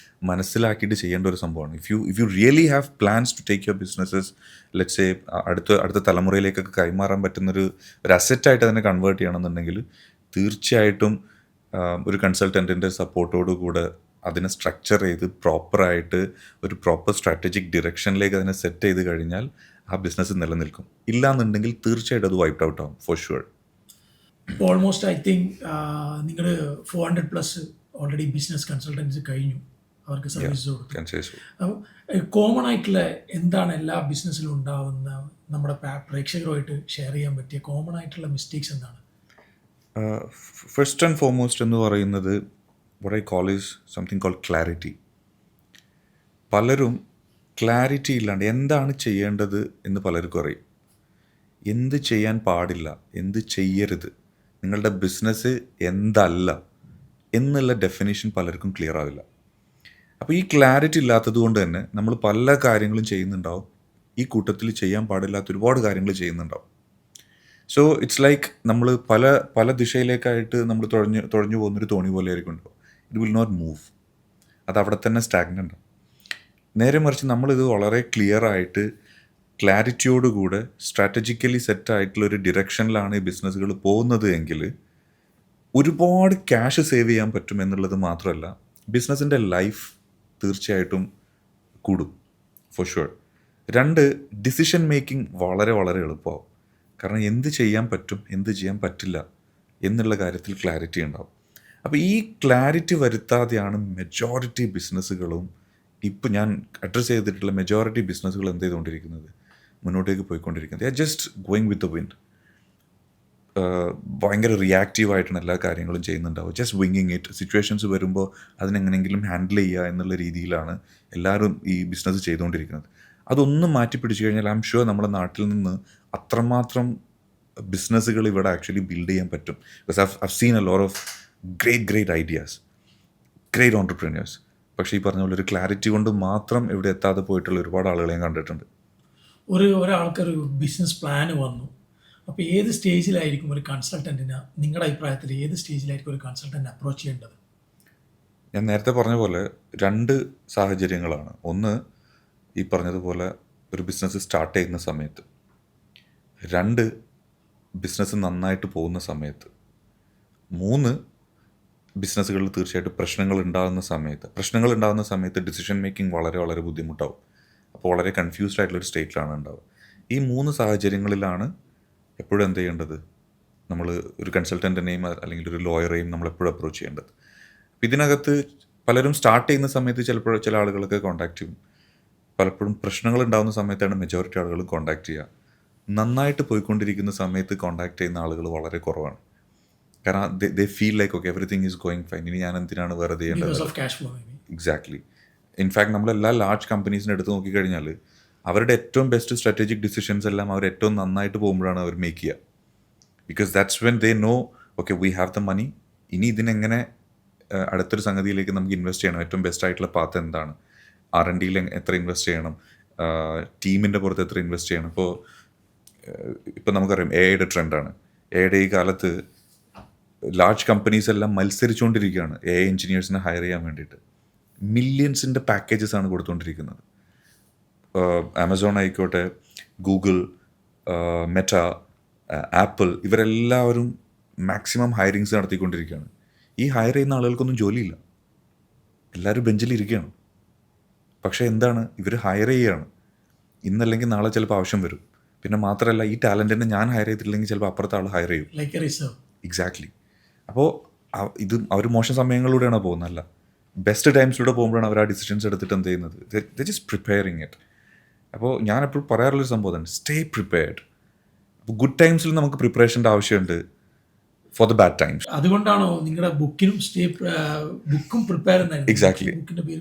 മനസ്സിലാക്കിയിട്ട് ചെയ്യേണ്ട ഒരു സംഭവമാണ്. If you really have plans to take your businesses let's say അടുത്ത തലമുറയിലേക്കൊക്കെ കൈമാറാൻ പറ്റുന്നൊരു അസറ്റായിട്ട് അതിനെ കൺവേർട്ട് ചെയ്യണമെന്നുണ്ടെങ്കിൽ തീർച്ചയായിട്ടും ഒരു കൺസൾട്ടൻറ്റിൻ്റെ സപ്പോർട്ടോടു കൂടെ അതിനെ സ്ട്രക്ചർ ചെയ്ത് പ്രോപ്പറായിട്ട് ഒരു പ്രോപ്പർ സ്ട്രാറ്റജിക് ഡിറക്ഷനിലേക്ക് അതിനെ സെറ്റ് ചെയ്ത് കഴിഞ്ഞാൽ ആ ബിസിനസ് നിലനിൽക്കും. ഇല്ലാന്നുണ്ടെങ്കിൽ തീർച്ചയായിട്ടും അത് വൈപ്ഡ് ഔട്ട് ആവും for sure. Almost I think നിങ്ങൾ 400+ ഓൾറെഡി ബിസിനസ് കൺസൾട്ടൻസി കഴിഞ്ഞു, അവർക്ക് സർവീസ് കൊടുത്തു. കോമൺ ആയിട്ടുള്ള എന്താണ് എല്ലാ ബിസിനസ്സിലും ഉണ്ടാവുന്ന നമ്മുടെ പ്രേക്ഷകരുമായിട്ട് ഷെയർ ചെയ്യാൻ പറ്റിയ കോമൺ ആയിട്ടുള്ള മിസ്റ്റേക്സ് എന്താണ്? ഫസ്റ്റ് ആൻഡ് ഫോർമോസ്റ്റ് എന്ന് പറയുന്നത് what I call is something called clarity. പലരും ക്ലാരിറ്റി ഇല്ലാണ്ട് എന്താണ് ചെയ്യേണ്ടത് എന്ന് പലർക്കും അറിയും. എന്ത് ചെയ്യാൻ പാടില്ല, എന്ത് ചെയ്യരുത്, നിങ്ങളുടെ ബിസിനസ് എന്തല്ല എന്നുള്ള ഡെഫിനേഷൻ പലർക്കും ക്ലിയർ ആവില്ല. അപ്പോൾ ഈ ക്ലാരിറ്റി ഇല്ലാത്തത് കൊണ്ട് തന്നെ നമ്മൾ പല കാര്യങ്ങളും ചെയ്യുന്നുണ്ടാവും, ഈ കൂട്ടത്തിൽ ചെയ്യാൻ പാടില്ലാത്ത ഒരുപാട് കാര്യങ്ങൾ ചെയ്യുന്നുണ്ടാവും. സോ ഇറ്റ്സ് ലൈക്ക് നമ്മൾ പല ദിശയിലേക്കായിട്ട് നമ്മൾ തുഴഞ്ഞു പോകുന്നൊരു തോണി പോലെ ആയിരിക്കും ഉണ്ടാവും. ഇറ്റ് വിൽ നോട്ട് മൂവ്, അത് അവിടെ തന്നെ സ്റ്റാഗ്നൻ്റ് ആണ്. നേരെ മറിച്ച് നമ്മളിത് വളരെ ക്ലിയർ ആയിട്ട് ക്ലാരിറ്റിയോടുകൂടെ സ്ട്രാറ്റജിക്കലി സെറ്റായിട്ടുള്ള ഒരു ഡിറക്ഷനിലാണ് ഈ ബിസിനസ്സുകൾ പോകുന്നത് എങ്കിൽ ഒരുപാട് ക്യാഷ് സേവ് ചെയ്യാൻ പറ്റും എന്നുള്ളത് മാത്രമല്ല, ബിസിനസ്സിൻ്റെ ലൈഫ് തീർച്ചയായിട്ടും കൂടും ഫോർ ഷുവർ. 2, ഡിസിഷൻ മേക്കിംഗ് വളരെ വളരെ എളുപ്പമാവും. കാരണം എന്ത് ചെയ്യാൻ പറ്റും, എന്ത് ചെയ്യാൻ പറ്റില്ല എന്നുള്ള കാര്യത്തിൽ ക്ലാരിറ്റി ഉണ്ടാവും. അപ്പോൾ ഈ ക്ലാരിറ്റി വരുത്താതെയാണ് മെജോറിറ്റി ബിസിനസ്സുകളും ഇപ്പോൾ ഞാൻ അഡ്രസ്സ് ചെയ്തിട്ടുള്ള മെജോറിറ്റി ബിസിനസ്സുകൾ എന്ത് ചെയ്തുകൊണ്ടിരിക്കുന്നത്, മുന്നോട്ടേക്ക് പോയിക്കൊണ്ടിരിക്കുന്നത്. They are just going with the wind. ഭയങ്കര റിയാക്റ്റീവായിട്ടാണ് എല്ലാ കാര്യങ്ങളും ചെയ്യുന്നുണ്ടാവും. Just വിങ്ങിങ് it. സിറ്റുവേഷൻസ് വരുമ്പോൾ അതിനെങ്ങനെയെങ്കിലും ഹാൻഡിൽ ചെയ്യുക എന്നുള്ള രീതിയിലാണ് എല്ലാവരും ഈ ബിസിനസ് ചെയ്തുകൊണ്ടിരിക്കുന്നത്. അതൊന്നും മാറ്റി പിടിച്ചു കഴിഞ്ഞാൽ ഐ എം ഷുവർ നമ്മുടെ നാട്ടിൽ നിന്ന് അത്രമാത്രം ബിസിനസ്സുകൾ ഇവിടെ ആക്ച്വലി ബിൽഡ് ചെയ്യാൻ പറ്റും. Because I've seen a lot of great ideas, great entrepreneurs. പക്ഷേ ഈ പറഞ്ഞ പോലെ ഒരു ക്ലാരിറ്റി കൊണ്ട് മാത്രം ഇവിടെ എത്താതെ പോയിട്ടുള്ള ഒരുപാട് ആളുകളെ ഞാൻ കണ്ടിട്ടുണ്ട്. ഒരാൾക്കൊരു ബിസിനസ് പ്ലാൻ വന്നു, അപ്പോൾ ഏത് സ്റ്റേജിലായിരിക്കും ഒരു കൺസൾട്ടൻറ്റിന്, നിങ്ങളുടെ അഭിപ്രായത്തിൽ ഏത് സ്റ്റേജിലായിരിക്കും ഒരു കൺസൾട്ടൻറ്റ് അപ്രോച്ച് ചെയ്യേണ്ടത്? ഞാൻ നേരത്തെ പറഞ്ഞ പോലെ 2 സാഹചര്യങ്ങളാണ്. ഒന്ന്, ഈ പറഞ്ഞതുപോലെ ഒരു ബിസിനസ് സ്റ്റാർട്ട് ചെയ്യുന്ന സമയത്ത്. 2, ബിസിനസ് നന്നായിട്ട് പോകുന്ന സമയത്ത്. 3, ബിസിനസ്സുകളിൽ തീർച്ചയായിട്ടും പ്രശ്നങ്ങൾ ഉണ്ടാകുന്ന സമയത്ത് ഡിസിഷൻ മേക്കിംഗ് വളരെ വളരെ ബുദ്ധിമുട്ടാവും. അപ്പോൾ വളരെ കൺഫ്യൂസ്ഡ് ആയിട്ടുള്ളൊരു സ്റ്റേറ്റിലാണ് ഉണ്ടാവുക. ഈ 3 സാഹചര്യങ്ങളിലാണ് എപ്പോഴും എന്ത് ചെയ്യേണ്ടത്, നമ്മൾ ഒരു കൺസൾട്ടൻറ്റിനെയും അല്ലെങ്കിൽ ഒരു ലോയറെയും നമ്മൾ എപ്പോഴും അപ്രോച്ച് ചെയ്യേണ്ടത്. ഇതിനകത്ത് പലരും സ്റ്റാർട്ട് ചെയ്യുന്ന സമയത്ത് ചില ആളുകളൊക്കെ കോൺടാക്റ്റ് ചെയ്യും. പലപ്പോഴും പ്രശ്നങ്ങൾ ഉണ്ടാകുന്ന സമയത്താണ് മെജോറിറ്റി ആളുകൾ കോൺടാക്ട് ചെയ്യുക. നന്നായിട്ട് പോയിക്കൊണ്ടിരിക്കുന്ന സമയത്ത് കോൺടാക്ട് ചെയ്യുന്ന ആളുകൾ വളരെ കുറവാണ്. കാരണം they feel like okay everything is going fine, ഇനി ഞാൻ എന്തിനാണ് വേറെ ചെയ്യേണ്ടത്. എക്സാക്ട്ലി. ഇൻഫാക്ട് നമ്മളെല്ലാ ലാർജ് കമ്പനീസിനെ എടുത്ത് നോക്കിക്കഴിഞ്ഞാൽ അവരുടെ ഏറ്റവും ബെസ്റ്റ് സ്ട്രാറ്റജിക് ഡിസിഷൻസ് എല്ലാം അവർ ഏറ്റവും നന്നായിട്ട് പോകുമ്പോഴാണ് അവർ മേക്ക് ചെയ്യുക. Because that's when they know okay we have the money, ഇനി ഇതിനെങ്ങനെ അടുത്തൊരു സംഗതിയിലേക്ക് നമുക്ക് ഇൻവെസ്റ്റ് ചെയ്യണം, ഏറ്റവും ബെസ്റ്റ് ആയിട്ടുള്ള പാത്ത് എന്താണ്, R&Dയിൽ എത്ര ഇൻവെസ്റ്റ് ചെയ്യണം, ടീമിൻ്റെ പുറത്ത് എത്ര ഇൻവെസ്റ്റ് ചെയ്യണം. ഇപ്പോൾ നമുക്കറിയാം AI ട്രെൻഡാണ്. AI ഈ കാലത്ത് ലാർജ് കമ്പനീസ് എല്ലാം മത്സരിച്ചുകൊണ്ടിരിക്കുകയാണ് AI എഞ്ചിനീയേഴ്സിനെ ഹയർ ചെയ്യാൻ വേണ്ടിയിട്ട്. മില്യൺസിൻ്റെ പാക്കേജസ് ആണ് കൊടുത്തുകൊണ്ടിരിക്കുന്നത്. ആമസോൺ ആയിക്കോട്ടെ, ഗൂഗിൾ, മെറ്റ, ആപ്പിൾ, ഇവരെല്ലാവരും മാക്സിമം ഹയറിങ്സ് നടത്തിക്കൊണ്ടിരിക്കുകയാണ്. ഈ ഹയർ ചെയ്യുന്ന ആളുകൾക്കൊന്നും ജോലിയില്ല, എല്ലാവരും ബെഞ്ചിലിരിക്കുകയാണ്. പക്ഷേ എന്താണ്, ഇവർ ഹയർ ചെയ്യുകയാണ്. ഇന്നല്ലെങ്കിൽ നാളെ ചിലപ്പോൾ ആവശ്യം വരും. പിന്നെ മാത്രമല്ല ഈ ടാലൻറ്റിനെ ഞാൻ ഹയർ ചെയ്തിട്ടില്ലെങ്കിൽ ചിലപ്പോൾ അപ്പുറത്തെ ആൾ ഹയർ ചെയ്യും. എക്സാക്ട്ലി. അപ്പോൾ ഇത് അവർ മോശം സമയങ്ങളിലൂടെയാണ് പോകുന്നതല്ല, ബെസ്റ്റ് ടൈംസിലൂടെ പോകുമ്പോഴാണ് അവർ ആ ഡിസിഷൻസ് എടുത്തിട്ട് എന്ത് ചെയ്യുന്നത്, ദേ ജസ്റ്റ് പ്രിപ്പയറിങ് ഇറ്റ്. അപ്പോൾ ഞാൻ എപ്പോഴും പറയാറുള്ളൊരു സംഭവം തന്നെ, സ്റ്റേ പ്രിപ്പയർഡ്. അപ്പോൾ ഗുഡ് ടൈംസിൽ നമുക്ക് പ്രിപ്പറേഷൻ്റെ ആവശ്യമുണ്ട് ഫോർ ദ ബാഡ് ടൈംസ്. അതുകൊണ്ടാണോ നിങ്ങളുടെ ബുക്കിനും ബുക്കും പ്രിപ്പയർ? എക്സാക്ട്ലി.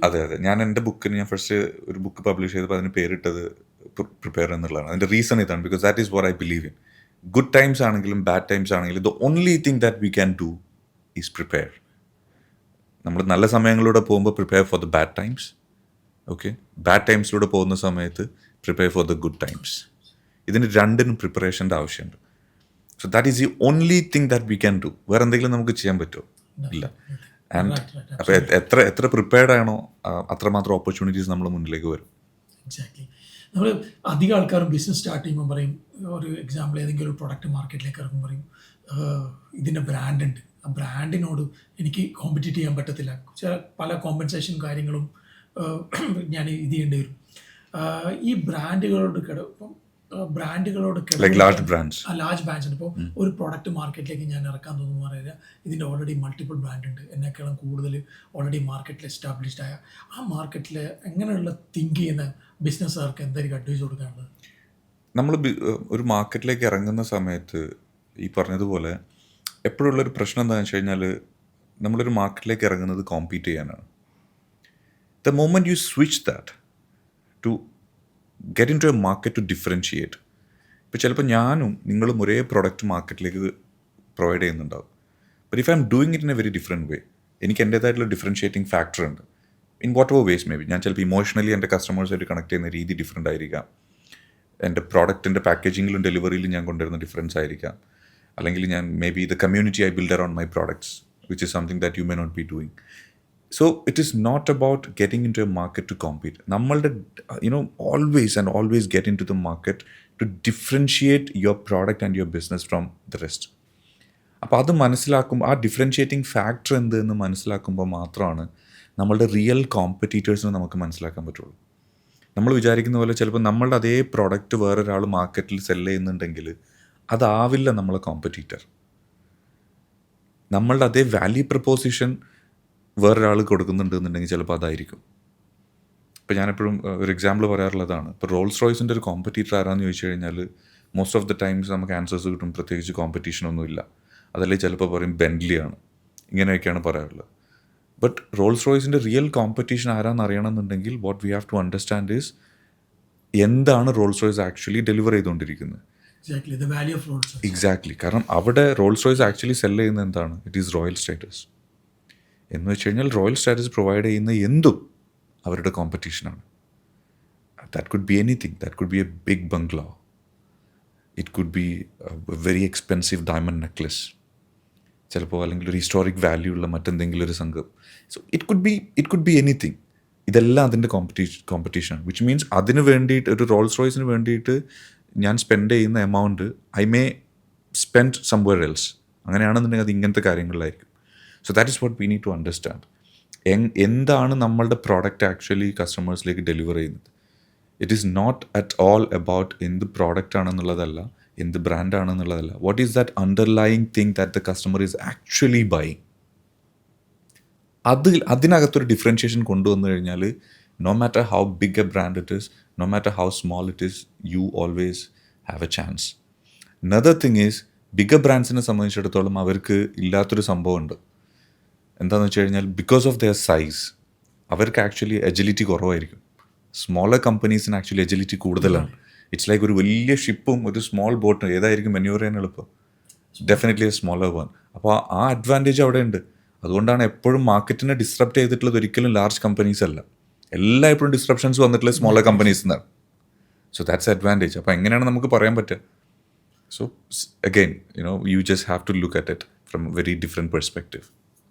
അതെ. ഞാൻ എൻ്റെ ബുക്കിന് ഞാൻ ഫസ്റ്റ് ഒരു ബുക്ക് പബ്ലിഷ് ചെയ്തപ്പോൾ അതിന് പേരിട്ടത് പ്രിപ്പയർ എന്നുള്ളതാണ്. അതിൻ്റെ റീസൺ ഇതാണ്, because that is what I believe in. Good times ആണെങ്കിലും ബാഡ് ടൈംസ് ആണെങ്കിലും the only thing that we can do is prepare. നമ്മൾ നല്ല സമയങ്ങളിലൂടെ പോകുമ്പോൾ prepare for the bad times. Okay, bad ടൈംസിലൂടെ പോകുന്ന സമയത്ത് prepare for the good times. ഇതിന് രണ്ടിനും പ്രിപ്പറേഷൻ്റെ ആവശ്യമുണ്ട്. So that is the only thing that we can do. വേറെ എന്തെങ്കിലും നമുക്ക് ചെയ്യാൻ പറ്റുമോ? ഇല്ല. ആൻഡ് അപ്പോൾ എത്ര പ്രിപ്പയർഡ് ആണോ അത്രമാത്രം ഓപ്പർച്യൂണിറ്റീസ് നമ്മുടെ മുന്നിലേക്ക് വരും. എക്സാക്ട്ലി. നമ്മൾ അധികം ആൾക്കാരും ബിസിനസ് സ്റ്റാർട്ട് ചെയ്യുമ്പോൾ പറയും, ഒരു എക്സാമ്പിൾ ഏതെങ്കിലും ഒരു പ്രൊഡക്റ്റ് മാർക്കറ്റിലേക്ക് ഇറങ്ങുമ്പോൾ പറയും ഇതിൻ്റെ ബ്രാൻഡ് ഉണ്ട്, ആ ബ്രാൻഡിനോട് എനിക്ക് കോമ്പറ്റീറ്റ് ചെയ്യാൻ പറ്റത്തില്ല. പല കോമ്പൻസേഷൻ കാര്യങ്ങളും ഞാൻ ഇത് ചെയ്യേണ്ടി വരും. ഈ ബ്രാൻഡുകളോട് ഇപ്പം ബ്രാൻഡുകളോട് ലൈക്ക് ലാർജ് ബ്രാൻഡ്സ്. ലാർജ് ബ്രാൻഡ്സിന് ഇപ്പോൾ ഒരു പ്രൊഡക്റ്റ് മാർക്കറ്റിലേക്ക് ഞാൻ ഇറക്കാൻ തോന്നുന്നു പറയുക, ഇതിൻ്റെ ഓൾറെഡി മൾട്ടിപ്പിൾ ബ്രാൻഡ് ഉണ്ട്, എന്നെക്കാളും കൂടുതൽ ഓൾറെഡി മാർക്കറ്റിൽ എസ്റ്റാബ്ലിഷ്ഡ് ആയ ആ മാർക്കറ്റിൽ എങ്ങനെയുള്ള തിങ്ക് ചെയ്യുന്ന ബിസിനസ്സുകാർക്ക് എന്തായിരിക്കും അഡ്വൈസ് കൊടുക്കാനുള്ളത്? നമ്മൾ ഒരു മാർക്കറ്റിലേക്ക് ഇറങ്ങുന്ന സമയത്ത് ഈ പറഞ്ഞതുപോലെ എപ്പോഴുള്ളൊരു പ്രശ്നം എന്താണെന്ന് വെച്ച് കഴിഞ്ഞാൽ, നമ്മളൊരു മാർക്കറ്റിലേക്ക് ഇറങ്ങുന്നത് കോമ്പീറ്റ് ചെയ്യാനാണ്. The moment you switch that to get into a market to differentiate. ഇപ്പോൾ ചിലപ്പോൾ ഞാനും നിങ്ങളും ഒരേ പ്രൊഡക്റ്റ് മാർക്കറ്റിലേക്ക് പ്രൊവൈഡ് ചെയ്യുന്നുണ്ടാവും. But if I am doing it in a very different way, എനിക്ക് എൻ്റേതായിട്ടുള്ള ഡിഫറൻഷിയേറ്റിംഗ് ഫാക്ടർ ഉണ്ട്. In whatever ways may be. ഞാൻ ചിലപ്പോൾ ഇമോഷണലി എൻ്റെ കസ്റ്റമേഴ്സായിട്ട് കണക്ട് ചെയ്യുന്ന രീതി ഡിഫറെൻ്റ് ആയിരിക്കാം. എൻ്റെ പ്രോഡക്റ്റിൻ്റെ പാക്കേജിങ്ങിലും ഡെലിവറിയിലും ഞാൻ കൊണ്ടുവരുന്ന ഡിഫറൻസ് ആയിരിക്കാം. അല്ലെങ്കിൽ ഞാൻ maybe the community I build around my products which is something that you may not be doing. So it is not about getting into a market to compete. നമ്മളുടെ always get into the market to differentiate your product and your business from the rest. അപ്പോൾ അത് മനസ്സിലാക്കുമ്പോൾ, ആ differentiating factor എന്തെന്ന് മനസ്സിലാക്കുമ്പോൾ മാത്രമാണ് നമ്മളുടെ real കോമ്പറ്റീറ്റേഴ്സിനെ നമുക്ക് മനസ്സിലാക്കാൻ പറ്റുള്ളൂ. നമ്മൾ വിചാരിക്കുന്ന പോലെ ചിലപ്പോൾ നമ്മളുടെ അതേ പ്രോഡക്റ്റ് വേറൊരാൾ മാർക്കറ്റിൽ സെല്ല് ചെയ്യുന്നുണ്ടെങ്കിൽ അതാവില്ല നമ്മളെ കോമ്പറ്റീറ്റർ. നമ്മളുടെ അതേ വാല്യൂ പ്രപ്പോസിഷൻ വേറൊരാൾ കൊടുക്കുന്നുണ്ടെന്നുണ്ടെങ്കിൽ ചിലപ്പോൾ അതായിരിക്കും. ഇപ്പോൾ ഞാനെപ്പോഴും ഒരു എക്സാമ്പിൾ പറയാറുള്ളതാണ്. ഇപ്പോൾ റോൾസ് റോയ്സിൻ്റെ ഒരു കോമ്പറ്റീറ്റർ ആരാന്ന് ചോദിച്ചു കഴിഞ്ഞാൽ മോസ്റ്റ് ഓഫ് ദ ടൈംസ് നമുക്ക് ആൻസേഴ്സ് കിട്ടും, പ്രത്യേകിച്ച് കോമ്പറ്റീഷനൊന്നുമില്ല. അതല്ലെങ്കിൽ ചിലപ്പോൾ പറയും ബെൻറ്റ്ലിയാണ്, ഇങ്ങനെയൊക്കെയാണ് പറയാറുള്ളത്. ബട്ട് റോൾസ് റോയ്സിൻ്റെ റിയൽ കോമ്പറ്റീഷൻ ആരാന്ന് അറിയണമെന്നുണ്ടെങ്കിൽ what we have to understand is എന്താണ് റോൾസ് റോയ്സ് ആക്ച്വലി ഡെലിവർ ചെയ്തുകൊണ്ടിരിക്കുന്നത്. എക്സാക്ട്ലി. കാരണം അവിടെ റോൾസ് റോയ്സ് ആക്ച്വലി സെല്ല് ചെയ്യുന്നത് എന്താണ്? It is royal status. എന്ന് വെച്ച് കഴിഞ്ഞാൽ റോയൽ സ്റ്റാറ്റസ് പ്രൊവൈഡ് ചെയ്യുന്ന എന്തും അവരുടെ കോമ്പറ്റീഷനാണ്. That could be anything. That could be a big bungalow. It could be A very expensive diamond necklace, ചിലപ്പോൾ അല്ലെങ്കിൽ ഒരു ഹിസ്റ്റോറിക് വാല്യൂ ഉള്ള മറ്റെന്തെങ്കിലും ഒരു സംഘം. So it could be anything. ഇതെല്ലാം അതിൻ്റെ കോമ്പറ്റീഷനാണ്. വിച്ച് മീൻസ് അതിന് വേണ്ടിയിട്ട്, ഒരു റോൾസ് റോയ്സിന് വേണ്ടിയിട്ട് ഞാൻ സ്പെൻഡ് ചെയ്യുന്ന amount I may spend somewhere else. അങ്ങനെയാണെന്നുണ്ടെങ്കിൽ അത് ഇങ്ങനത്തെ കാര്യങ്ങളിലായിരിക്കും. So that is what we need to understand. എന്താണ് നമ്മളുടെ പ്രോഡക്റ്റ് ആക്ച്വലി കസ്റ്റമേഴ്സിലേക്ക് ഡെലിവർ ചെയ്യുന്നത്. It is not at all about എന്ത് പ്രോഡക്റ്റ് ആണെന്നുള്ളതല്ല, എന്ത് ബ്രാൻഡാണെന്നുള്ളതല്ല. What is that underlying thing that the customer is actually buying. അതിനകത്തൊരു ഡിഫറൻഷിയേഷൻ കൊണ്ടുവന്നു കഴിഞ്ഞാൽ no matter how big a brand it is, no matter how small it is, you always have a chance. Another thing is, bigger brandsനെ സംബന്ധിച്ചിടത്തോളം അവർക്ക് ഇല്ലാത്തൊരു സംഭവമുണ്ട്. എന്താണെന്ന് വെച്ച് കഴിഞ്ഞാൽ ബിക്കോസ് ഓഫ് ദെയർ സൈസ് അവർക്ക് ആക്ച്വലി എജിലിറ്റി കുറവായിരിക്കും. സ്മോളർ കമ്പനീസിന് ആക്ച്വലി എജിലിറ്റി കൂടുതലാണ്. ഇറ്റ്സ് ലൈക്ക് ഒരു വലിയ ഷിപ്പും ഒരു സ്മോൾ ബോട്ടും ഏതായിരിക്കും മെന്യൂർ ചെയ്യാൻ എളുപ്പം? Definitely A smaller one. അപ്പോൾ ആ അഡ്വാൻറ്റേജ് അവിടെ ഉണ്ട്. അതുകൊണ്ടാണ് എപ്പോഴും മാർക്കറ്റിനെ ഡിസ്റപ്റ്റ് ചെയ്തിട്ടുള്ളത് ഒരിക്കലും ലാർജ് കമ്പനീസ് അല്ല. എല്ലാ എപ്പോഴും ഡിസ്റപ്ഷൻസ് വന്നിട്ടുള്ള സ്മോളർ കമ്പനീസ് എന്നാണ്. So that's advantage. അപ്പോൾ എങ്ങനെയാണ് നമുക്ക് പറയാൻ പറ്റുക? So again you just have to look at it from a very different perspective.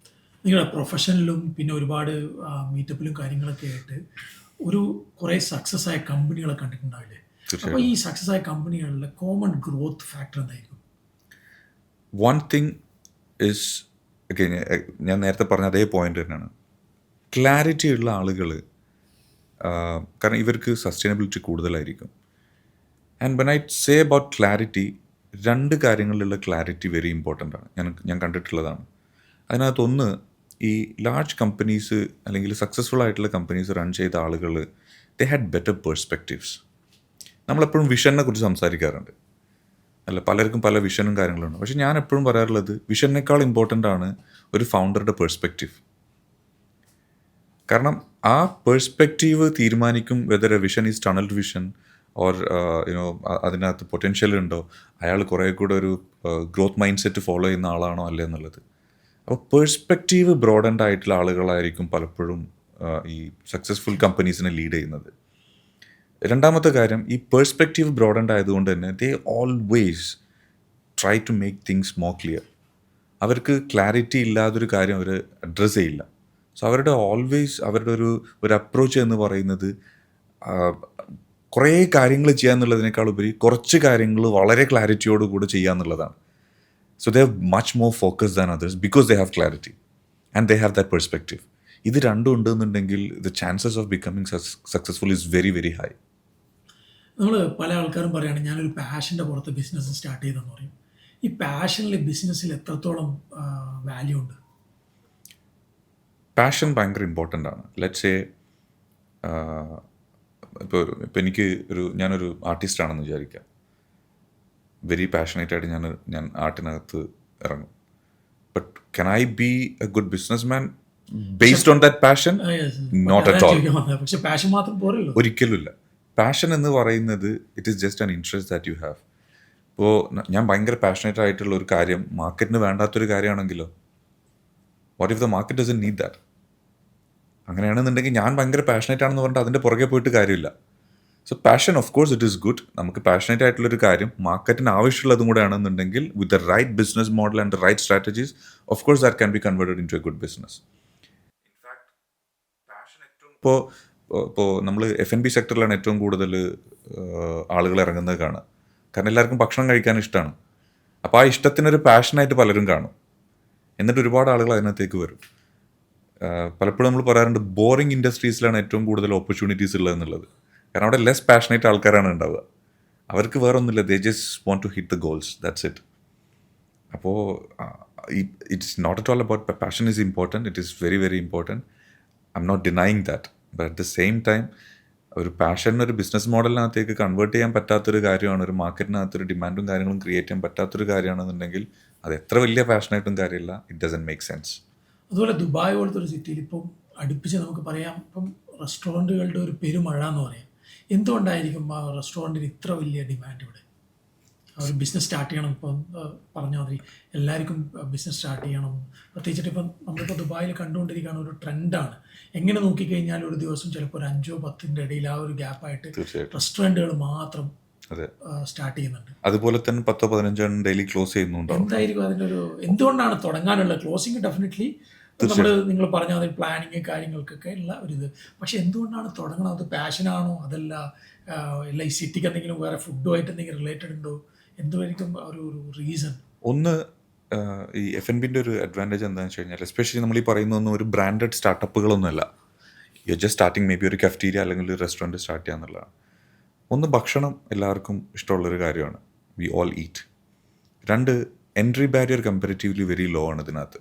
നിങ്ങളുടെ പ്രൊഫഷനിലും പിന്നെ ഒരുപാട് മീറ്റപ്പിലും കാര്യങ്ങളൊക്കെ ആയിട്ട് കുറേ സക്സസ് ആയ കമ്പനികളെ കണ്ടിട്ടുണ്ടാവില്ലേ? അപ്പോൾ ഈ സക്സസ് ആയ കമ്പനികളിലെ കോമൺ ഗ്രോത്ത് ഫാക്ടർ എന്തായിരിക്കും? വൺ തിങ് ഇസ്, അഗെയിൻ ഞാൻ നേരത്തെ പറഞ്ഞ അതേ പോയിന്റ് തന്നെയാണ്, ക്ലാരിറ്റി ഉള്ള ആളുകൾ. കാരണം ഇവർക്ക് സസ്റ്റൈനബിലിറ്റി കൂടുതലായിരിക്കും. And when I say about clarity, രണ്ട് കാര്യങ്ങളിലുള്ള ക്ലാരിറ്റി വെരി ഇമ്പോർട്ടൻ്റ് ആണ്. ഞാൻ കണ്ടിട്ടുള്ളതാണ്. അതിനകത്തൊന്ന്, ഈ ലാർജ് കമ്പനീസ് അല്ലെങ്കിൽ സക്സസ്ഫുൾ ആയിട്ടുള്ള കമ്പനീസ് റൺ ചെയ്ത ആളുകൾ, ദേ ഹാഡ് ബെറ്റർ പേഴ്സ്പെക്റ്റീവ്സ്. നമ്മളെപ്പോഴും വിഷനെ കുറിച്ച് സംസാരിക്കാറുണ്ട് അല്ല, പലർക്കും പല വിഷനും കാര്യങ്ങളുണ്ട്. പക്ഷെ ഞാൻ എപ്പോഴും പറയാറുള്ളത്, വിഷനേക്കാൾ ഇമ്പോർട്ടൻ്റ് ആണ് ഒരു ഫൗണ്ടറുടെ പേഴ്സ്പെക്റ്റീവ്. കാരണം ആ പേഴ്സ്പെക്റ്റീവ് തീരുമാനിക്കും whether A vision is tunnel vision or അതിനകത്ത് പൊട്ടൻഷ്യൽ ഉണ്ടോ, അയാൾ കുറേ കൂടെ ഒരു ഗ്രോത്ത് മൈൻഡ് സെറ്റ് ഫോളോ ചെയ്യുന്ന ആളാണോ അല്ലേ എന്നുള്ളത്. അപ്പോൾ പേഴ്സ്പെക്റ്റീവ് ബ്രോഡൻഡ് ആയിട്ടുള്ള ആളുകളായിരിക്കും പലപ്പോഴും ഈ സക്സസ്ഫുൾ കമ്പനീസിനെ ലീഡ് ചെയ്യുന്നത്. രണ്ടാമത്തെ കാര്യം, ഈ പേഴ്സ്പെക്റ്റീവ് ബ്രോഡൻഡ് ആയതുകൊണ്ട് തന്നെ they always try to make things more clear. അവർക്ക് ക്ലാരിറ്റി ഇല്ലാതൊരു കാര്യം അവർ അഡ്രസ്സ് ചെയ്യില്ല. സോ അവരുടെ അവരുടെ ഒരു അപ്രോച്ച് എന്ന് പറയുന്നത് കുറേ കാര്യങ്ങൾ ചെയ്യുക എന്നുള്ളതിനേക്കാൾ ഉപരി കുറച്ച് കാര്യങ്ങൾ വളരെ ക്ലാരിറ്റിയോടുകൂടി ചെയ്യുക എന്നുള്ളതാണ്. So they have much more focus than others because they have clarity and they have that perspective. ഇത് രണ്ടും ഉണ്ടെന്നുണ്ടെങ്കിൽ the chances of becoming successful is very very high. നമ്മൾ പല ആൾക്കാരും പറയുകയാണ് ഞാനൊരു പാഷൻ്റെ പുറത്ത് ബിസിനസ് സ്റ്റാർട്ട് ചെയ്തെന്ന് പറയും. ഈ പാഷനിൽ ബിസിനസ്സിൽ എത്രത്തോളം വാല്യൂ ഉണ്ട്? പാഷൻ ഭയങ്കര ഇമ്പോർട്ടൻ്റ് ആണ്. ലെറ്റ്സ് സേ ഇപ്പോൾ എനിക്ക് ഞാനൊരു ആർട്ടിസ്റ്റ് ആണെന്ന് വിചാരിക്കാം. വെരി പാഷനേറ്റ് ആയിട്ട് ഞാൻ ആർട്ടിനകത്ത് ഇറങ്ങും. But can I be a good business man based on that passion? Not at all. പക്ഷെ പാഷൻ മാത്രം പോരല്ലോ. ഒരിക്കലുമില്ല. പാഷൻ എന്ന് പറയുന്നത് it is just an interest that you have. ഇപ്പോൾ ഞാൻ ഭയങ്കര പാഷനേറ്റ് ആയിട്ടുള്ള ഒരു കാര്യം മാർക്കറ്റിന് വേണ്ടാത്തൊരു കാര്യമാണെങ്കിലോ, what if the market doesn't need that? അങ്ങനെയാണെന്നുണ്ടെങ്കിൽ ഞാൻ ഭയങ്കര പാഷനേറ്റ് ആണെന്ന് പറഞ്ഞിട്ട് അതിൻ്റെ പുറകെ പോയിട്ട് കാര്യമില്ല. So passion of course it is good. നമുക്ക് പാഷനേറ്റ് ആയിട്ടുള്ളൊരു കാര്യം മാർക്കറ്റിന് ആവശ്യമുള്ളതും കൂടെ ആണെന്നുണ്ടെങ്കിൽ with the right business model and the right strategies of course that can be converted into a good business. In fact passion ഏറ്റവും ഇപ്പോൾ നമ്മൾ F&B സെക്ടറിലാണ് ഏറ്റവും കൂടുതൽ ആളുകൾ ഇറങ്ങുന്നത് കാണുക. കാരണം എല്ലാവർക്കും ഭക്ഷണം കഴിക്കാൻ ഇഷ്ടമാണ്. അപ്പോൾ ആ ഇഷ്ടത്തിനൊരു പാഷനായിട്ട് പലരും കാണും. എന്നിട്ട് ഒരുപാട് ആളുകൾ അതിനകത്തേക്ക് വരും. പലപ്പോഴും നമ്മൾ പറയാറുണ്ട് ബോറിംഗ് ഇൻഡസ്ട്രീസിലാണ് ഏറ്റവും കൂടുതൽ ഓപ്പർച്യൂണിറ്റീസ് ഉള്ളതെന്നുള്ളത്. കാരണം അവിടെ ലെസ് പാഷനേറ്റ് ആൾക്കാരാണ് ഉണ്ടാവുക. അവർക്ക് വേറെ ഒന്നുമില്ല, they just want to hit the goals, that's it. അപ്പോൾ it's not at all about passion is important, it is very very important. I am not denying that. But at the same time ഒരു passion ഒരു business മോഡലിനകത്തേക്ക് convert ചെയ്യാൻ പറ്റാത്തൊരു കാര്യമാണ്, ഒരു മാർക്കറ്റിനകത്തൊരു ഡിമാൻഡും കാര്യങ്ങളും ക്രിയേറ്റ് ചെയ്യാൻ പറ്റാത്തൊരു കാര്യമാണെന്നുണ്ടെങ്കിൽ അത് എത്ര വലിയ പാഷനായിട്ടും കാര്യമില്ല, ഇറ്റ് ഡസൻറ്റ് മേക്ക് സെൻസ്. അതുപോലെ ദുബായ് പോലത്തെ ഒരു സിറ്റിയിൽ ഇപ്പം അടുപ്പിച്ച് നമുക്ക് പറയാം, ഇപ്പം റെസ്റ്റോറൻറ്റുകളുടെ ഒരു പെരുമഴ എന്ന് പറയാം. എന്തുകൊണ്ടായിരിക്കും ആ റെസ്റ്റോറൻറ്റിന് ഇത്ര വലിയ ഡിമാൻഡ് ഇവിടെ? ഒരു ബിസിനസ് സ്റ്റാർട്ട് ചെയ്യണം, ഇപ്പം പറഞ്ഞ മാതിരി എല്ലാവർക്കും ബിസിനസ് സ്റ്റാർട്ട് ചെയ്യണം. പ്രത്യേകിച്ചിട്ട് ഇപ്പം നമ്മളിപ്പോൾ ദുബായിൽ കണ്ടുകൊണ്ടിരിക്കുകയാണ്, ഒരു ട്രെൻഡാണ്. എങ്ങനെ നോക്കിക്കഴിഞ്ഞാൽ ഒരു ദിവസം ചിലപ്പോൾ ഒരു 5-10 ഇടയിൽ ആ ഒരു ഗ്യാപ്പായിട്ട് റെസ്റ്റോറൻറ്റുകൾ മാത്രം സ്റ്റാർട്ട് ചെയ്യുന്നുണ്ട്. അതുപോലെ തന്നെ 10-15 ഡെയിലി ക്ലോസ് ചെയ്യുന്നുണ്ട്. എന്തായിരിക്കും അതിൻ്റെ ഒരു, എന്തുകൊണ്ടാണ് തുടങ്ങാനുള്ള ക്ലോസിങ്? ഡെഫിനറ്റ്ലി നിങ്ങൾ പറഞ്ഞ അതിൽ പ്ലാനിങ് കാര്യങ്ങൾക്കൊക്കെ ഉള്ള ഒരു ഇത്. പക്ഷെ എന്തുകൊണ്ടാണ് തുടങ്ങണം? അത് പാഷനാണോ? അതല്ല അല്ല ഈ സിറ്റിക്ക് എന്തെങ്കിലും വേറെ ഫുഡുമായിട്ട് എന്തെങ്കിലും റിലേറ്റഡ് ഉണ്ടോ? എന്തുമായിരിക്കും ഒരു റീസൺ? ഒന്ന്, ഈ F&Bൻ്റെ ഒരു അഡ്വാൻറ്റേജ് എന്താണെന്ന് വെച്ച് കഴിഞ്ഞാൽ, എസ്പെഷ്യലി നമ്മൾ ഈ പറയുന്നൊന്നും ഒരു ബ്രാൻഡഡ് സ്റ്റാർട്ടപ്പുകളൊന്നുമല്ല. You just starting maybe ഒരു കഫ്റ്റീരിയ അല്ലെങ്കിൽ ഒരു റെസ്റ്റോറൻറ്റ് സ്റ്റാർട്ട് ചെയ്യാന്നുള്ളതാണ്. ഒന്ന്, ഭക്ഷണം എല്ലാവർക്കും ഇഷ്ടമുള്ളൊരു കാര്യമാണ്, we all eat. 2, entry barrier comparatively very low ആണ് ഇതിനകത്ത്.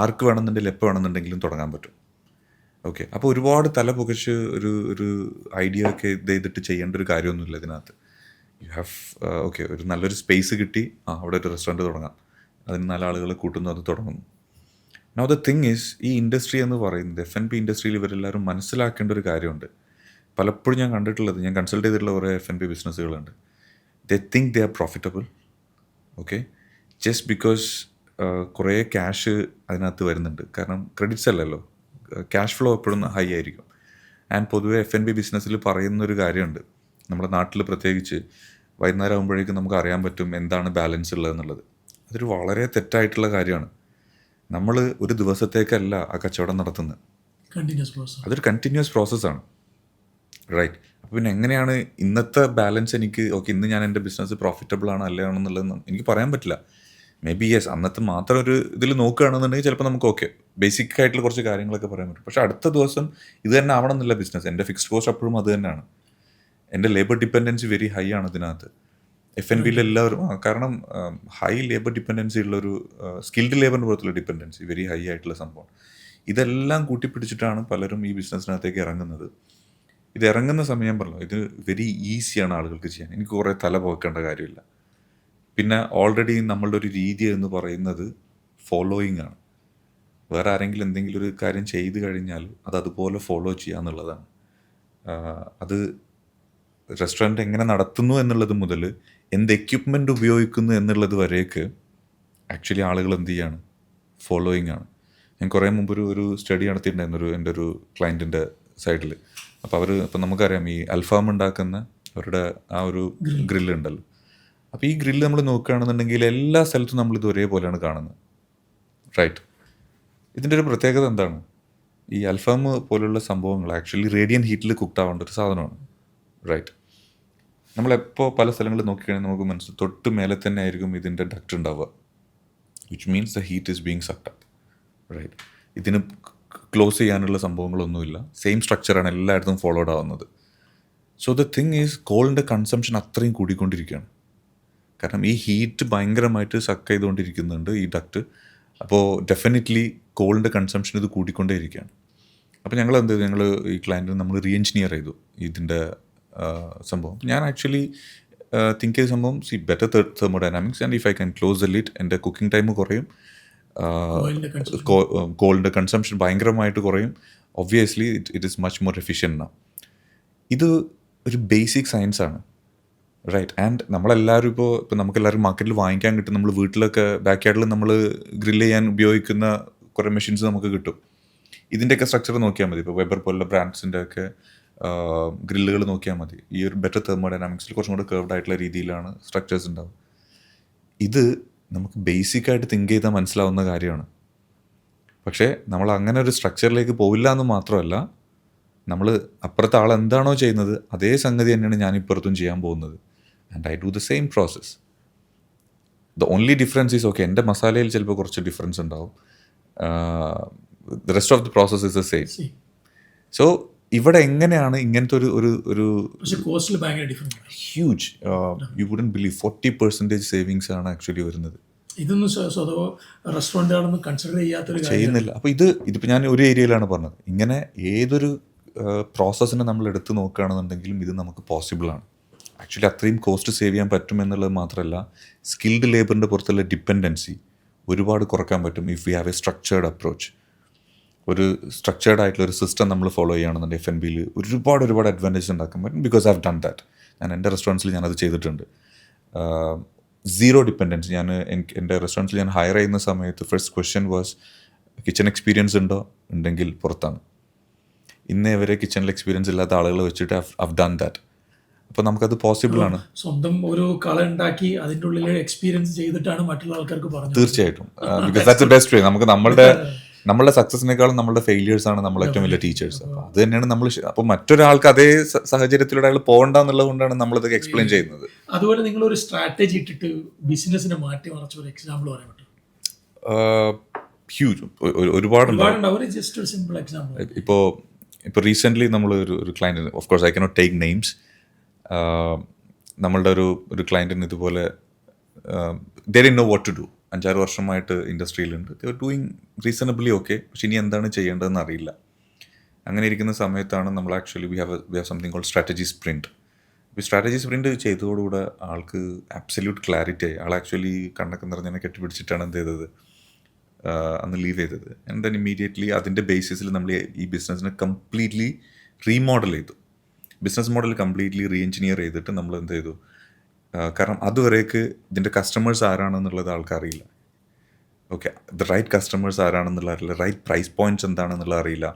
ആർക്ക് വേണമെന്നുണ്ടെങ്കിൽ എപ്പോൾ വേണമെന്നുണ്ടെങ്കിലും തുടങ്ങാൻ പറ്റും. ഓക്കെ, അപ്പോൾ ഒരുപാട് തല പുകച്ച് ഒരു ഐഡിയ ഒക്കെ ചെയ്തിട്ട് ചെയ്യേണ്ട ഒരു കാര്യമൊന്നുമില്ല ഇതിനകത്ത്. യു ഹാവ് ഓക്കെ, ഒരു നല്ലൊരു സ്പേസ് കിട്ടി, അവിടെ ഒരു റെസ്റ്റോറൻറ്റ് തുടങ്ങാം, അതിന് 4 ആളുകൾ കൂട്ടുന്നു, അത് തുടങ്ങുന്നു. നൗ ദ തിങ് ഈസ്, ഈ ഇൻഡസ്ട്രി എന്ന് പറയുന്നത് F&B ഇൻഡസ്ട്രിയിൽ ഇവരെല്ലാവരും മനസ്സിലാക്കേണ്ട ഒരു കാര്യമുണ്ട്. പലപ്പോഴും ഞാൻ കണ്ടിട്ടുള്ളത്, ഞാൻ കൺസൾട്ട് ചെയ്തിട്ടുള്ള കുറേ F&B ബിസിനസ്സുകളുണ്ട്. They think they are profitable, okay, just because കുറേ ക്യാഷ് അതിനകത്ത് വരുന്നുണ്ട്. കാരണം ക്രെഡിറ്റ്സ് അല്ലല്ലോ, ക്യാഷ് ഫ്ലോ എപ്പോഴും ഹൈ ആയിരിക്കും. ആൻഡ് പൊതുവേ F&B ബിസിനസ്സിൽ പറയുന്നൊരു കാര്യമുണ്ട്, നമ്മുടെ നാട്ടിൽ പ്രത്യേകിച്ച് വൈകുന്നേരം ആകുമ്പോഴേക്കും നമുക്ക് അറിയാൻ പറ്റും എന്താണ് ബാലൻസ് ഉള്ളതെന്നുള്ളത്. അതൊരു വളരെ തെറ്റായിട്ടുള്ള കാര്യമാണ്. നമ്മൾ ഒരു ദിവസത്തേക്കല്ല ആ കച്ചവടം നടത്തുന്നത്, അതൊരു കണ്ടിന്യൂസ് പ്രോസസ്സാണ്, റൈറ്റ്? അപ്പോൾ പിന്നെ എങ്ങനെയാണ് ഇന്നത്തെ ബാലൻസ് എനിക്ക്, ഓക്കെ ഇന്ന് ഞാൻ എൻ്റെ ബിസിനസ് പ്രോഫിറ്റബിൾ ആണ് അല്ലയാണെന്നുള്ളത് എനിക്ക് പറയാൻ പറ്റില്ല. മേ ബി യെസ്, അന്നത്തെ മാത്രം ഒരു ഇതിൽ നോക്കുകയാണെന്നുണ്ടെങ്കിൽ ചിലപ്പോൾ നമുക്ക് ഓക്കെ ബേസിക് ആയിട്ടുള്ള കുറച്ച് കാര്യങ്ങളൊക്കെ പറയാൻ പറ്റും. പക്ഷേ അടുത്ത ദിവസം ഇത് തന്നെ ആവണം എന്നില്ല ബിസിനസ്. എൻ്റെ ഫിക്സ്ഡ് കോസ്റ്റ് അപ്പോഴും അത് തന്നെയാണ്. എൻ്റെ ലേബർ ഡിപ്പെൻഡൻസി വെരി ഹൈ ആണ് ഇതിനകത്ത്. F&Bയിൽ എല്ലാവരും, കാരണം ഹൈ ലേബർ ഡിപ്പെൻഡൻസി ഉള്ളൊരു സ്കിൽഡ് ലേബറിൻ്റെ പുറത്തുള്ള ഡിപ്പെൻഡൻസി വെരി ഹൈ ആയിട്ടുള്ള സംഭവം. ഇതെല്ലാം കൂട്ടിപ്പിടിച്ചിട്ടാണ് പലരും ഈ ബിസിനസ്സിനകത്തേക്ക് ഇറങ്ങുന്നത്. ഇത് ഇറങ്ങുന്ന സമയം പറഞ്ഞു, ഇത് വെരി ഈസിയാണ് ആളുകൾക്ക് ചെയ്യാൻ. എനിക്ക് കുറേ തല പോക്കേണ്ട കാര്യമില്ല. പിന്നെ ഓൾറെഡി നമ്മളുടെ ഒരു രീതി എന്ന് പറയുന്നത് ഫോളോയിങ് ആണ്. വേറെ ആരെങ്കിലും എന്തെങ്കിലും ഒരു കാര്യം ചെയ്ത് കഴിഞ്ഞാൽ അത് അതുപോലെ ഫോളോ ചെയ്യുക എന്നുള്ളതാണ്. അത് റെസ്റ്റോറൻറ്റ് എങ്ങനെ നടത്തുന്നു എന്നുള്ളത് മുതൽ എന്ത് എക്യുപ്മെൻ്റ് ഉപയോഗിക്കുന്നു എന്നുള്ളത് വരേക്ക് ആക്ച്വലി ആളുകൾ എന്ത് ചെയ്യാണ്, ഫോളോയിങ് ആണ്. ഞാൻ കുറേ മുമ്പ് ഒരു സ്റ്റഡി നടത്തിയിട്ടുണ്ടായിരുന്നു എൻ്റെ ഒരു ക്ലയൻറ്റിൻ്റെ സൈഡിൽ. അപ്പോൾ ഇപ്പം നമുക്കറിയാം ഈ അൽഫാം ഉണ്ടാക്കുന്ന അവരുടെ ആ ഒരു ഗ്രില്ലുണ്ടല്ലോ. അപ്പോൾ ഈ ഗ്രില്ല് നമ്മൾ നോക്കുകയാണെന്നുണ്ടെങ്കിൽ എല്ലാ സ്ഥലത്തും നമ്മളിത് ഒരേപോലെയാണ് കാണുന്നത്, റൈറ്റ്? ഇതിൻ്റെ ഒരു പ്രത്യേകത എന്താണ്? ഈ അൽഫാം പോലുള്ള സംഭവങ്ങൾ ആക്ച്വലി റേഡിയൻ ഹീറ്റിൽ കുക്ക്ഡ് ആവേണ്ട ഒരു സാധനമാണ്, റൈറ്റ്? നമ്മളെപ്പോൾ പല സ്ഥലങ്ങളിൽ നോക്കിക്കഴിഞ്ഞാൽ നമുക്ക് മനസ്സിലാവും തൊട്ട് മേലെ തന്നെ ആയിരിക്കും ഇതിൻ്റെ ഡക്റ്റ് ഉണ്ടാവുക, which means the heat is being sucked up, right? ഇതിന് ക്ലോസ് ചെയ്യാനുള്ള സംഭവങ്ങളൊന്നുമില്ല, സെയിം സ്ട്രക്ചറാണ് എല്ലായിടത്തും ഫോളോഡ് ആവുന്നത്. സോ ദ തിങ് ഈസ് കോളിൻ്റെ കൺസംഷൻ അത്രയും കൂടിക്കൊണ്ടിരിക്കുകയാണ്. കാരണം ഈ ഹീറ്റ് ഭയങ്കരമായിട്ട് സക്ക് ചെയ്തുകൊണ്ടിരിക്കുന്നുണ്ട് ഈ ഡക്റ്റ്. അപ്പോൾ ഡെഫിനറ്റ്ലി കോളിൻ്റെ കൺസംഷൻ ഇത് കൂടിക്കൊണ്ടേയിരിക്കുകയാണ്. അപ്പോൾ ഞങ്ങൾ എന്ത് ചെയ്തു, ഞങ്ങൾ ഈ ക്ലയൻറ്റിന് നമ്മൾ റീ എഞ്ചിനീയർ ചെയ്തു ഇതിൻ്റെ സംഭവം. ഞാൻ ആക്ച്വലി തിങ്ക് ചെയ്ത സംഭവം, better thermodynamics and if I can close the lid, എൻ്റെ കുക്കിംഗ് ടൈം കുറയും, കോളിൻ്റെ കൺസംഷൻ ഭയങ്കരമായിട്ട് കുറയും. Obviously it is much more efficient ആണ്. ഇത് ഒരു ബേസിക് സയൻസാണ്, റൈറ്റ്? ആൻഡ് നമ്മളെല്ലാവരും ഇപ്പോൾ നമുക്കെല്ലാവരും മാർക്കറ്റിൽ വാങ്ങിക്കാൻ കിട്ടും. നമ്മൾ വീട്ടിലൊക്കെ ബാക്ക് യാർഡിൽ നമ്മൾ ഗ്രില്ല് ചെയ്യാൻ ഉപയോഗിക്കുന്ന കുറേ മെഷീൻസ് നമുക്ക് കിട്ടും. ഇതിൻ്റെയൊക്കെ സ്ട്രക്ചർ നോക്കിയാൽ മതി. ഇപ്പോൾ വെബർ പോലുള്ള ബ്രാൻഡ്സിൻ്റെ ഒക്കെ ഗ്രില്ലുകൾ നോക്കിയാൽ മതി. ഈ ഒരു ബെറ്റർ തെർമോഡൈനാമിക്സിൽ കുറച്ചും കൂടെ കർവ്ഡ് ആയിട്ടുള്ള രീതിയിലാണ് സ്ട്രക്ചേഴ്സ് ഉണ്ടാവും. ഇത് നമുക്ക് ബേസിക്കായിട്ട് തിങ്ക് ചെയ്താൽ മനസ്സിലാവുന്ന കാര്യമാണ്. പക്ഷേ നമ്മൾ അങ്ങനെ ഒരു സ്ട്രക്ചറിലേക്ക് പോവില്ല എന്ന് മാത്രമല്ല, നമ്മൾ അപ്പുറത്തെ ആൾ എന്താണോ ചെയ്യുന്നത് അതേ സംഗതി തന്നെയാണ് ഞാൻ ഇപ്പുറത്തും ചെയ്യാൻ പോകുന്നത്. And I do the same process. The only difference is, okay, എൻ്റെ മസാലയിൽ ചിലപ്പോൾ കുറച്ച് ഡിഫറൻസ് ഉണ്ടാവും, the rest of the process is the same. So ഇവിടെ എങ്ങനെയാണ് ഇങ്ങനത്തെ ഒരു huge, you wouldn't believe 40% savings ആണ് ആക്ച്വലി വരുന്നത്. ഇതൊന്നും സ്വതവോ റെസ്റ്റോറൻറ്റുകളൊന്നും കൺസിഡർ ചെയ്യുന്നില്ല. അപ്പോൾ ഇതിപ്പോൾ ഞാൻ ഒരു ഏരിയയിലാണ് പറഞ്ഞത്. ഇങ്ങനെ ഏതൊരു പ്രോസസ്സിനെ നമ്മൾ എടുത്ത് നോക്കുകയാണെന്നുണ്ടെങ്കിലും ഇത് നമുക്ക് പോസിബിളാണ്. ആക്ച്വലി അത്രയും കോസ്റ്റ് സേവ് ചെയ്യാൻ പറ്റുമെന്നുള്ളത് മാത്രമല്ല, സ്കിൽഡ് ലേബറിൻ്റെ പുറത്തുള്ള ഡിപ്പെൻഡൻസി ഒരുപാട് കുറയ്ക്കാൻ പറ്റും if we have A structured approach. ഒരു സ്ട്രക്ചേർഡ് ആയിട്ടുള്ള ഒരു സിസ്റ്റം നമ്മൾ ഫോളോ ചെയ്യുകയാണെന്നുണ്ടെങ്കിൽ F&Bയിൽ ഒരുപാട് അഡ്വാൻറ്റേജ് ഉണ്ടാക്കാൻ പറ്റും. Because I have done that. ഞാൻ എൻ്റെ റെസ്റ്റോറൻറ്റ്സിൽ ഞാനത് ചെയ്തിട്ടുണ്ട്. Zero dependence. എൻ്റെ റെസ്റ്റോറൻറ്റ്സിൽ ഞാൻ ഹയർ ചെയ്യുന്ന സമയത്ത് first question was, kitchen experience ഉണ്ടെങ്കിൽ പുറത്താണ്. ഇന്നേ വരെ കിച്ചണിൽ എക്സ്പീരിയൻസ് ഇല്ലാത്ത ആളുകളെ വെച്ചിട്ട് I've done that. അപ്പോൾ നമുക്കത് പോസിബിളാണ്. സ്വന്തം ഒരു കള ഉണ്ടാക്കി അതിൻ്റെ ഉള്ളിൽ എക്സ്പീരിയൻസ് ചെയ്തിട്ടാണ് മറ്റുള്ള ആൾക്കാർക്ക് പറഞ്ഞത്. തീർച്ചയായിട്ടും, because that's the best way. നമുക്ക് നമ്മളുടെ സക്സസിനേക്കാളും നമ്മളുടെ ഫെയിലിയേഴ്സ് ആണ് നമ്മളെ ഏറ്റവും വലിയ ടീച്ചേഴ്സ്. അപ്പോൾ അത് തന്നെയാണ് നമ്മൾ. അപ്പോൾ മറ്റൊരാൾക്ക് അതേ സാഹചര്യത്തിലൂടെ അയാൾ പോകണ്ടെന്നുള്ളത് കൊണ്ടാണ് നമ്മളിതൊക്കെ എക്സ്പ്ലെയിൻ ചെയ്യുന്നത്. അതുപോലെ നിങ്ങളൊരു സ്ട്രാറ്റജി ഇട്ടിട്ട് ബിസിനസ്സിനെ മാറ്റി മറിച്ച ഒരു എക്സാമ്പിൾ പറയാൻ പറ്റും? ഹ്യൂജ് ഒരുപാടുണ്ടാവും. ജസ്റ്റ് ഒരു സിമ്പിൾ എക്സാമ്പിൾ. ഇപ്പോൾ റീസെൻ്റ്ലി നമ്മൾ ഒരു client, of course I cannot take names, നമ്മളുടെ ഒരു ക്ലയൻറ്റിന് ഇതുപോലെ they didn't know what to do. 5-6 വർഷമായിട്ട് ഇൻഡസ്ട്രിയിലുണ്ട്. They were doing reasonably okay, പക്ഷെ ഇനി എന്താണ് ചെയ്യേണ്ടതെന്ന് അറിയില്ല. അങ്ങനെ ഇരിക്കുന്ന സമയത്താണ് നമ്മൾ actually we have something called strategy sprint. ഇപ്പോൾ സ്ട്രാറ്റജി സ്പ്രിൻറ്റ് ചെയ്തതോടുകൂടെ ആൾക്ക് ആബ്സല്യൂട്ട് ക്ലാരിറ്റി ആയി. ആൾ ആക്ച്വലി കണ്ണൊക്കെ നിറഞ്ഞതിനെ കെട്ടിപ്പിടിച്ചിട്ടാണ് എന്ത് ചെയ്തത്, അന്ന് ലീവ് ചെയ്തത്. ആൻഡ് ദെൻ ഇമ്മീഡിയറ്റ്ലി അതിൻ്റെ ബേസിസിൽ നമ്മൾ ഈ ബിസിനസ്സിനെ കംപ്ലീറ്റ്ലി റീമോഡൽ ചെയ്തു. Business model completely reengineer ചെയ്തിട്ട് നമ്മൾ എന്ത് ചെയ്തു, കാരണം അതുവരേക്ക് ഇതിൻ്റെ കസ്റ്റമേഴ്സ് ആരാണെന്നുള്ളത് ആൾക്കറിയില്ല. ഓക്കെ, ദ റൈറ്റ് കസ്റ്റമേഴ്സ് ആരാണെന്നുള്ള അറിയില്ല, റൈറ്റ് പ്രൈസ് പോയിൻറ്റ്സ് എന്താണെന്നുള്ളത് അറിയില്ല,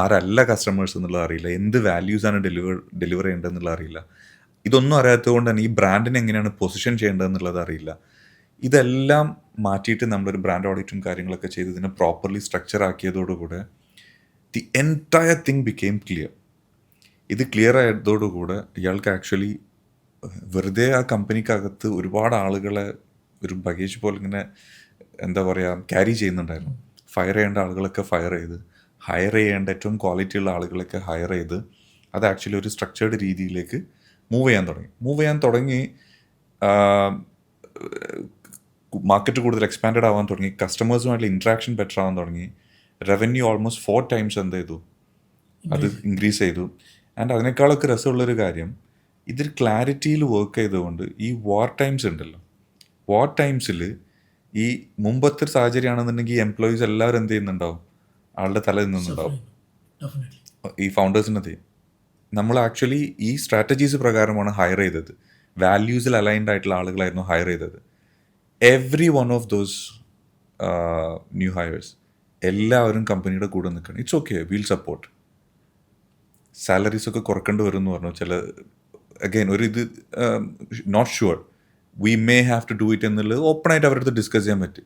ആരല്ല കസ്റ്റമേഴ്സ് എന്നുള്ളത് അറിയില്ല, എന്ത് വാല്യൂസാണ് ഡെലിവർ ചെയ്യേണ്ടതെന്നുള്ളത് അറിയില്ല. ഇതൊന്നും അറിയാത്തത് കൊണ്ട് തന്നെ ഈ ബ്രാൻഡിനെ എങ്ങനെയാണ് പൊസിഷൻ ചെയ്യേണ്ടതെന്നുള്ളത് അറിയില്ല. ഇതെല്ലാം മാറ്റിയിട്ട് നമ്മളൊരു ബ്രാൻഡ് ഓഡിറ്റും കാര്യങ്ങളൊക്കെ ചെയ്ത് ഇതിനെ പ്രോപ്പർലി സ്ട്രക്ചർ ആക്കിയതോടുകൂടെ the entire thing became clear. ഇത് ക്ലിയർ ആയതോടുകൂടെ ഇയാൾക്ക് ആക്ച്വലി വെറുതെ ആ കമ്പനിക്കകത്ത് ഒരുപാട് ആളുകളെ ഒരു ബഗേജ് പോലെ ഇങ്ങനെ എന്താ പറയുക ക്യാരി ചെയ്യുന്നുണ്ടായിരുന്നു. ഫയർ ചെയ്യേണ്ട ആളുകളൊക്കെ ഫയർ ചെയ്ത്, ഹയർ ചെയ്യേണ്ട ഏറ്റവും ക്വാളിറ്റി ഉള്ള ആളുകളൊക്കെ ഹയർ ചെയ്ത്, അത് ആക്ച്വലി ഒരു സ്ട്രക്ചേർഡ് രീതിയിലേക്ക് മൂവ് ചെയ്യാൻ തുടങ്ങി. മാർക്കറ്റ് കൂടുതൽ എക്സ്പാൻഡഡ് ആവാൻ തുടങ്ങി, കസ്റ്റമേഴ്സുമായിട്ടുള്ള ഇൻട്രാക്ഷൻ ബെറ്റർ ആവാൻ തുടങ്ങി, റവന്യൂ ഓൾമോസ്റ്റ് 4 times എന്ത് ചെയ്തു, അത് ഇൻക്രീസ് ചെയ്തു. ആൻഡ് അതിനേക്കാളൊക്കെ രസമുള്ളൊരു കാര്യം, ഇതിൽ ക്ലാരിറ്റിയിൽ വർക്ക് ചെയ്തുകൊണ്ട് ഈ വാർ ടൈംസ് ഉണ്ടല്ലോ, വാർ ടൈംസിൽ ഈ മുമ്പത്തെ സാഹചര്യമാണെന്നുണ്ടെങ്കിൽ ഈ എംപ്ലോയീസ് എല്ലാവരും എന്ത് ചെയ്യുന്നുണ്ടാവും, ആളുടെ തല നിന്നുണ്ടാവും, ഈ ഫൗണ്ടേഴ്സിനത്. നമ്മൾ ആക്ച്വലി ഈ സ്ട്രാറ്റജീസ് പ്രകാരമാണ് ഹയർ ചെയ്തത്. വാല്യൂസിൽ അലൈൻഡ് ആയിട്ടുള്ള ആളുകളായിരുന്നു ഹയർ ചെയ്തത്. Every one of those new hires എല്ലാവരും കമ്പനിയുടെ കൂടെ നിൽക്കണം. It's okay, will support. സാലറീസൊക്കെ കുറക്കേണ്ടി വരും എന്ന് പറഞ്ഞു. ചില അഗെയിൻ ഒരു ഇത് not sure, we may have to do it എന്നുള്ളത് ഓപ്പണായിട്ട് അവരുടെ അടുത്ത് ഡിസ്കസ് ചെയ്യാൻ പറ്റി.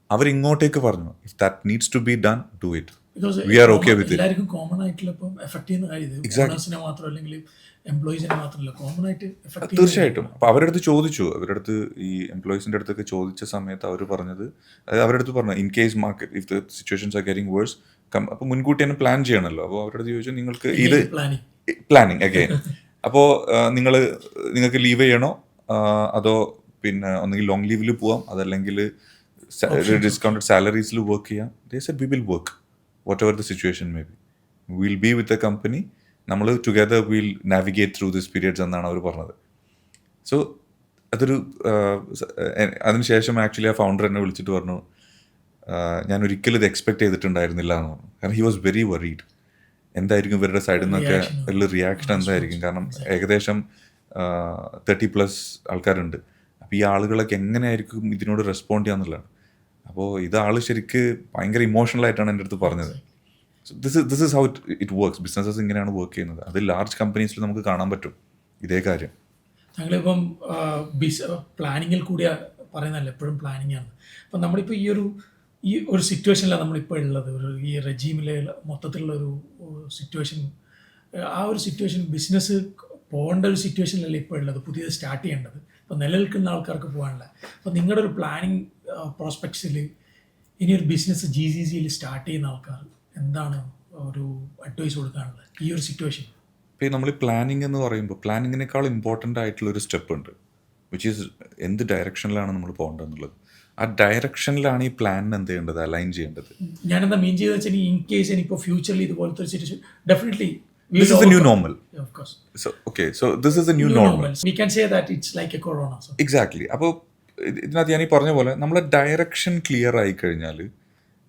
അവരിങ്ങോട്ടേക്ക് പറഞ്ഞു, if that needs to be done, do it. Because We are okay with it. എല്ലാവർക്കും കോമൺ ആയിട്ടുള്ള ഇപ്പം എഫക്ട് ചെയ്യുന്ന കാര്യം ഇത് ഓണേഴ്സിനെ മാത്രം അല്ലെങ്കിൽ എംപ്ലോയീസിനെ മാത്രമല്ല കോമൺ ആയിട്ട് എഫക്ട് തീർച്ചയായിട്ടും. അപ്പോൾ അവരുടെ അടുത്ത് ചോദിച്ചു, അവരുടെ അടുത്ത് ഈ എംപ്ലോയീസിൻ്റെ അടുത്തൊക്കെ ചോദിച്ച സമയത്ത് അവർ പറഞ്ഞത്, അതായത് അവരുടെ അടുത്ത് പറഞ്ഞു in case market if the situations are getting worse അപ്പോൾ മുൻകൂട്ടി തന്നെ പ്ലാൻ ചെയ്യണമല്ലോ. അപ്പോൾ അവരുടെ അടുത്ത് ചോദിച്ചു നിങ്ങൾക്ക് ഇത് പ്ലാനിങ് പ്ലാനിങ് അഗെയിൻ അപ്പോൾ നിങ്ങൾക്ക് ലീവ് ചെയ്യണോ അതോ പിന്നെ ഒന്നെങ്കിൽ ലോങ് ലീവിൽ പോവാം അതല്ലെങ്കിൽ ഡിസ്കൗണ്ടഡ് സാലറീസിൽ വർക്ക് ചെയ്യാം. They said we will work whatever the situation may be, will be with a company, നമ്മൾ together will navigate through this periods എന്നാണ് അവർ പറഞ്ഞത്. സോ അതൊരു അതിനുശേഷം ആക്ച്വലി ആ ഫൗണ്ടർ എന്നെ വിളിച്ചിട്ട് പറഞ്ഞു ഞാൻ ഒരിക്കലും ഇത് എക്സ്പെക്ട് ചെയ്തിട്ടുണ്ടായിരുന്നില്ല എന്ന് പറഞ്ഞു. കാരണം ഹി വാസ് വെരി വറീഡ് എന്തായിരിക്കും ഇവരുടെ സൈഡിൽ നിന്നൊക്കെ ഉള്ള റിയാക്ഷൻ എന്തായിരിക്കും. കാരണം ഏകദേശം 30+ ആൾക്കാരുണ്ട്. അപ്പോൾ ഈ ആളുകളൊക്കെ എങ്ങനെയായിരിക്കും ഇതിനോട് റെസ്പോണ്ട് ചെയ്യാന്നുള്ളതാണ്. അപ്പോൾ ഇതാൾ ശരിക്ക് ഭയങ്കര ഇമോഷണൽ ആയിട്ടാണ് എൻ്റെ അടുത്ത് പറഞ്ഞത്. This is how it works. Businesses ഇങ്ങനെയാണ് വർക്ക് ചെയ്യുന്നത്. അത് ലാർജ് കമ്പനീസിൽ നമുക്ക് കാണാൻ പറ്റും ഇതേ കാര്യം. ഞങ്ങളിപ്പം പ്ലാനിങ്ങിൽ കൂടി പറയുന്നതല്ല, എപ്പോഴും പ്ലാനിങ് ആണ്. അപ്പം നമ്മളിപ്പോൾ ഈ ഒരു സിറ്റുവേഷനിലാണ് നമ്മളിപ്പോൾ ഉള്ളത്. ഈ റെജീമിലെ മൊത്തത്തിലുള്ള ഒരു സിറ്റുവേഷൻ, ആ ഒരു സിറ്റുവേഷൻ ബിസിനസ് പോകേണ്ട ഒരു സിറ്റുവേഷനിലല്ല ഇപ്പോൾ ഉള്ളത്, പുതിയത് സ്റ്റാർട്ട് ചെയ്യേണ്ടത്. ഇപ്പോൾ നിലനിൽക്കുന്ന ആൾക്കാർക്ക് പോകാനില്ല. അപ്പോൾ നിങ്ങളുടെ ഒരു പ്ലാനിങ് പ്രോസ്പെക്ട്സിൽ ഇനിയൊരു ബിസിനസ് GCCയിൽ സ്റ്റാർട്ട് ചെയ്യുന്ന ആൾക്കാർ എന്താണ് ഒരു അഡ്വൈസ് കൊടുക്കാനുള്ളത് ഈ ഒരു സിറ്റുവേഷൻ? ഇപ്പോൾ നമ്മൾ പ്ലാനിങ് എന്ന് പറയുമ്പോൾ പ്ലാനിങ്ങിനേക്കാൾ ഇമ്പോർട്ടൻ്റ് ആയിട്ടുള്ളൊരു സ്റ്റെപ്പ് ഉണ്ട്, വിച്ച് ഈസ് എന്ത് ഡയറക്ഷനിലാണ് നമ്മൾ പോകേണ്ടതെന്നുള്ളത്. ആ ഡയറക്ഷനിലാണ് ഈ പ്ലാനിന് എന്ത് ചെയ്യേണ്ടത്, അലൈൻ ചെയ്യേണ്ടത്. ഞാനെന്താ മീൻ ചെയ്തെന്ന് വെച്ചാൽ ഇൻ കേസ് ഇനിയിപ്പോൾ ഫ്യൂച്ചറിൽ ഇതുപോലത്തെ ഒരു situation definitely This is the new normal. Of course. So, okay, so this is the new normal. We can say that it's like a corona. So. Exactly. അപ്പോൾ ഇതിനകത്ത് ഞാൻ ഈ പറഞ്ഞ പോലെ നമ്മളെ ഡയറക്ഷൻ ക്ലിയർ ആയി കഴിഞ്ഞാൽ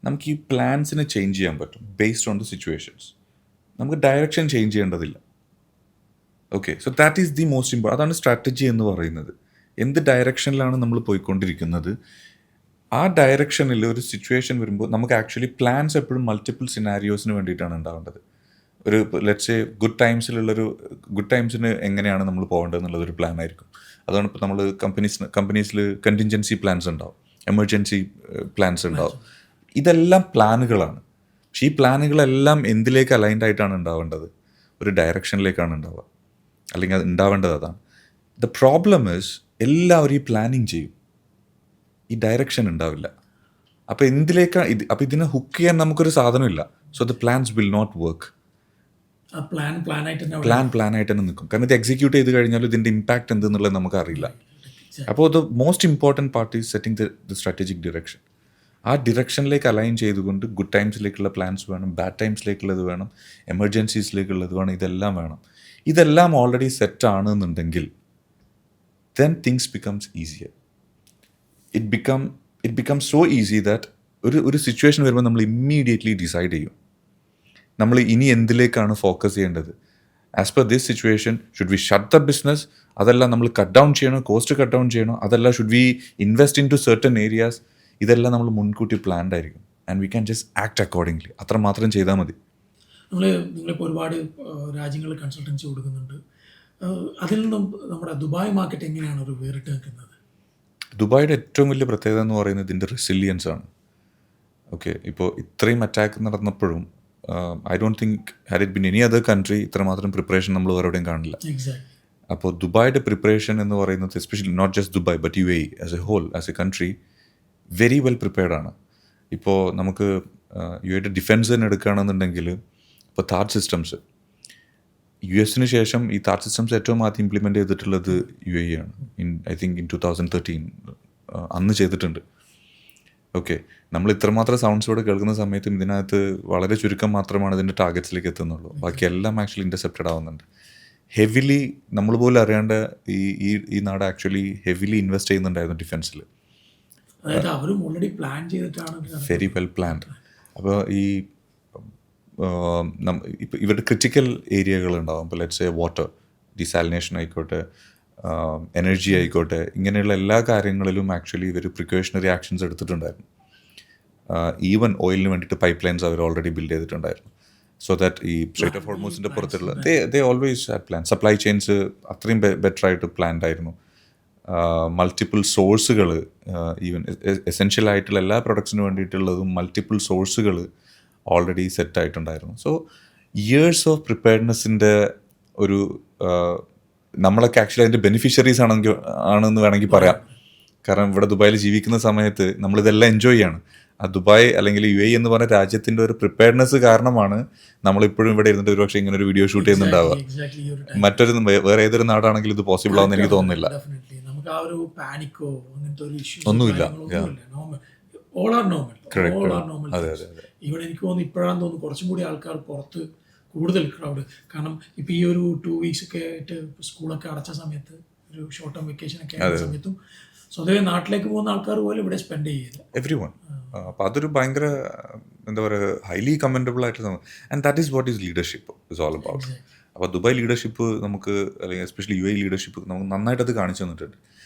നമുക്ക് ഈ പ്ലാൻസിനെ ചേഞ്ച് ചെയ്യാൻ പറ്റും ബേസ്ഡ് ഓൺ ദ സിറ്റുവേഷൻസ്. നമുക്ക് ഡയറക്ഷൻ ചേഞ്ച് ചെയ്യേണ്ടതില്ല. Okay, so that is the most important. അതാണ് സ്ട്രാറ്റജി എന്ന് പറയുന്നത്. എന്ത് ഡയറക്ഷനിലാണ് നമ്മൾ പോയിക്കൊണ്ടിരിക്കുന്നത്, ആ ഡയറക്ഷനിൽ ഒരു സിറ്റുവേഷൻ വരുമ്പോൾ നമുക്ക് ആക്ച്വലി പ്ലാൻസ് എപ്പോഴും മൾട്ടിപ്പിൾ സിനാരിയോസിന് വേണ്ടിയിട്ടാണ് ഉണ്ടാവേണ്ടത്. ഒരു ലെറ്റ്സ് ഗുഡ് ടൈംസിന് എങ്ങനെയാണ് നമ്മൾ പോകേണ്ടത് എന്നുള്ളതൊരു പ്ലാൻ ആയിരിക്കും. അതാണ് ഇപ്പോൾ നമ്മൾ കമ്പനീസിൽ കണ്ടിൻജൻസി പ്ലാൻസ് ഉണ്ടാവും, എമർജൻസി പ്ലാൻസ് ഉണ്ടാവും. ഇതെല്ലാം പ്ലാനുകളാണ്. പക്ഷേ ഈ പ്ലാനുകളെല്ലാം എന്തിലേക്ക് അലൈൻഡ് ആയിട്ടാണ് ഉണ്ടാവേണ്ടത്? ഒരു ഡയറക്ഷനിലേക്കാണ് ഉണ്ടാവുക, അല്ലെങ്കിൽ അത് ഉണ്ടാവേണ്ടത് അതാണ്. ദ പ്രോബ്ലം ഈസ് എല്ലാവരും ഈ പ്ലാനിങ് ചെയ്യും, ഈ ഡയറക്ഷൻ ഉണ്ടാവില്ല. അപ്പോൾ എന്തിലേക്കാണ് അപ്പോൾ ഇതിനെ ഹുക്ക് ചെയ്യാൻ നമുക്കൊരു സാധനമില്ല. So the plans will not work. Plan ആയിട്ട് തന്നെ നിൽക്കും. കാരണം ഇത് എക്സിക്യൂട്ട് ചെയ്ത് കഴിഞ്ഞാൽ ഇതിൻ്റെ ഇമ്പാക്റ്റ് എന്തെന്നുള്ളത് നമുക്ക് അറിയില്ല. അപ്പോൾ the most important part is setting the strategic direction. ആ ഡിറക്ഷനിലേക്ക് അലൈൻ ചെയ്തുകൊണ്ട് ഗുഡ് ടൈംസിലേക്കുള്ള പ്ലാൻസ് വേണം, ബാഡ് ടൈംസിലേക്കുള്ളത് വേണം, എമർജൻസീസിലേക്കുള്ളത് വേണം, ഇതെല്ലാം വേണം. ഇതെല്ലാം ഓൾറെഡി സെറ്റ് ആണെന്നുണ്ടെങ്കിൽ then things becomes easier. It becomes so easy that ഒരു സിറ്റുവേഷൻ വരുമ്പോൾ നമ്മൾ ഇമ്മീഡിയറ്റ്ലി ഡിസൈഡ് ചെയ്യും നമ്മൾ ഇനി എന്തിലേക്കാണ് ഫോക്കസ് ചെയ്യേണ്ടത്. As per this situation should we shut the business, അതല്ല നമ്മൾ കട്ട് ഡൗൺ ചെയ്യണോ, കോസ്റ്റ് കട്ട് ഡൗൺ ചെയ്യണോ, അതല്ല should we invest into certain areas. ഇതെല്ലാം നമ്മൾ മുൻകൂട്ടി പ്ലാൻഡ് ആയിരിക്കും. And we can just act accordingly. അത്ര മാത്രം ചെയ്താൽ മതി. നിങ്ങളിപ്പോൾ ഒരുപാട് രാജ്യങ്ങളിൽ കൺസൾട്ടൻസി കൊടുക്കുന്നുണ്ട്. അതിൽ നിന്നും നമ്മുടെ ദുബായ് മാർക്കറ്റ് എങ്ങനെയാണ് ഒരു വേറിട്ട് നിൽക്കുന്നത്? ദുബായിയുടെ ഏറ്റവും വലിയ പ്രത്യേകത എന്ന് പറയുന്നത് ഇതിൻ്റെ റെസിലിയൻസ് ആണ്. ഓക്കെ, ഇപ്പോൾ ഇത്രയും അറ്റാക്ക് നടന്നപ്പോഴും I don't think had it been any other country ഇത്രമാത്രം പ്രിപ്പറേഷൻ നമ്മൾ വേറെ എവിടെയും കാണില്ല. അപ്പോൾ ദുബായിയുടെ പ്രിപ്പറേഷൻ എന്ന് പറയുന്നത് especially not just Dubai but UAE as a whole, as a country very well prepared ആണ്. ഇപ്പോൾ നമുക്ക് UAEയുടെ ഡിഫെൻസ് തന്നെ എടുക്കുകയാണെന്നുണ്ടെങ്കിൽ ഇപ്പോൾ താഡ് സിസ്റ്റംസ് US ശേഷം ഈ താഡ് സിസ്റ്റംസ് ഏറ്റവും ആദ്യം ഇംപ്ലിമെൻ്റ് ചെയ്തിട്ടുള്ളത് UAE ആണ്. ഐ തിങ്ക് ഇൻ 2013 അന്ന് ചെയ്തിട്ടുണ്ട്. ഓക്കെ, നമ്മൾ ഇത്രമാത്രം സൗണ്ട്സോടെ കേൾക്കുന്ന സമയത്തും ഇതിനകത്ത് വളരെ ചുരുക്കം മാത്രമാണ് ഇതിൻ്റെ ടാർഗറ്റ്സിലേക്ക് എത്തുന്നുള്ളൂ. ബാക്കി എല്ലാം ആക്ച്വലി ഇൻ്റർസെപ്റ്റഡ് ആവുന്നുണ്ട്. ഹെവിലി നമ്മൾ പോലും അറിയാണ്ട് ഈ നാട് ആക്ച്വലി ഹെവിലി ഇൻവെസ്റ്റ് ചെയ്യുന്നുണ്ടായിരുന്നു ഡിഫെൻസിൽ. Very well planned. അപ്പോൾ ഇപ്പോൾ ഇവരുടെ ക്രിറ്റിക്കൽ ഏരിയകളുണ്ടാവും. ഇപ്പോൾ ലെറ്റ്സ് സേ വാട്ടർ ഡിസാലിനേഷൻ ആയിക്കോട്ടെ, എനർജി ആയിക്കോട്ടെ, ഇങ്ങനെയുള്ള എല്ലാ കാര്യങ്ങളിലും ആക്ച്വലി ഇവർ പ്രിക്കോഷണറി ആക്ഷൻസ് എടുത്തിട്ടുണ്ടായിരുന്നു. ഈവൻ ഓയിലിന് വേണ്ടിയിട്ട് പൈപ്പ് ലൈൻസ് അവർ ഓൾറെഡി ബിൽഡ് ചെയ്തിട്ടുണ്ടായിരുന്നു. സോ ദാറ്റ് ഈ സ്ട്രേറ്റ് ഓഫ് ഹോർമൂസിൻ്റെ പുറത്തുള്ള they always had plan. Supply chains അത്രയും ബെറ്റർ ആയിട്ട് പ്ലാൻഡ് ആയിരുന്നു. മൾട്ടിപ്പിൾ സോഴ്സുകൾ, ഈവൻ എസെൻഷ്യൽ ആയിട്ടുള്ള എല്ലാ പ്രൊഡക്ട്സിന് വേണ്ടിയിട്ടുള്ളതും മൾട്ടിപ്പിൾ സോഴ്സുകൾ ഓൾറെഡി സെറ്റായിട്ടുണ്ടായിരുന്നു. സോ ഇയേഴ്സ് ഓഫ് പ്രിപ്പയർഡ്നെസ്സിൻ്റെ ഒരു നമ്മളൊക്കെ ആക്ച്വലി അതിൻ്റെ ബെനിഫിഷ്യറീസ് ആണെന്ന് വേണമെങ്കിൽ പറയാം. കാരണം ഇവിടെ ദുബായിൽ ജീവിക്കുന്ന സമയത്ത് നമ്മളിതെല്ലാം എൻജോയ് ചെയ്യാണ്. ആ ദുബായ് അല്ലെങ്കിൽ UAE എന്ന് പറഞ്ഞ രാജ്യത്തിൻ്റെ ഒരു പ്രിപ്പയർഡ്നെസ് കാരണമാണ് നമ്മളിപ്പോഴും ഇവിടെ ഇരുന്നിട്ട് ഒരുപക്ഷെ ഇങ്ങനെ ഒരു വീഡിയോ ഷൂട്ട് ചെയ്യുന്നുണ്ടാവുക. വേറെ ഏതൊരു നാടാണെങ്കിലും ഇത് പോസിബിൾ ആവുമെന്ന് എനിക്ക് തോന്നുന്നില്ല. നമുക്ക് ആ ഒരു പാനിക്കോ അങ്ങനത്തെ ഒരു ഇഷ്യൂ ഒന്നുമില്ല. ഇവിടെ എനിക്ക് തോന്നുന്നു ഇപ്പോഴാണെന്ന് തോന്നുന്നു കുറച്ചും കൂടി ആൾക്കാർ പുറത്ത് കൂടുതൽ ക്രൗഡ്. കാരണം ഇപ്പം ഈ ഒരു 2 weeks ഒക്കെ ആയിട്ട് സ്കൂളൊക്കെ അടച്ച സമയത്ത്, ഒരു ഷോർട്ട് ടേം വെക്കേഷൻ ഒക്കെ ആയ സമയത്തും സ്വതവേ നാട്ടിലേക്ക് പോകുന്ന ആൾക്കാർ പോലും ഇവിടെ സ്പെൻഡ് ചെയ്യുന്നത് എവ്രി വൺ. അപ്പോൾ അതൊരു ഭയങ്കര എന്താ പറയുക, ഹൈലി കമൻറ്റബിൾ ആയിട്ട് and that is what is leadership is all about. അപ്പോൾ ദുബായ് ലീഡർഷിപ്പ് നമുക്ക്, അല്ലെങ്കിൽ എസ്പെഷ്യലി UAE ലീഡർഷിപ്പ് നമുക്ക് നന്നായിട്ട് അത് കാണിച്ചു തന്നിട്ടുണ്ട്.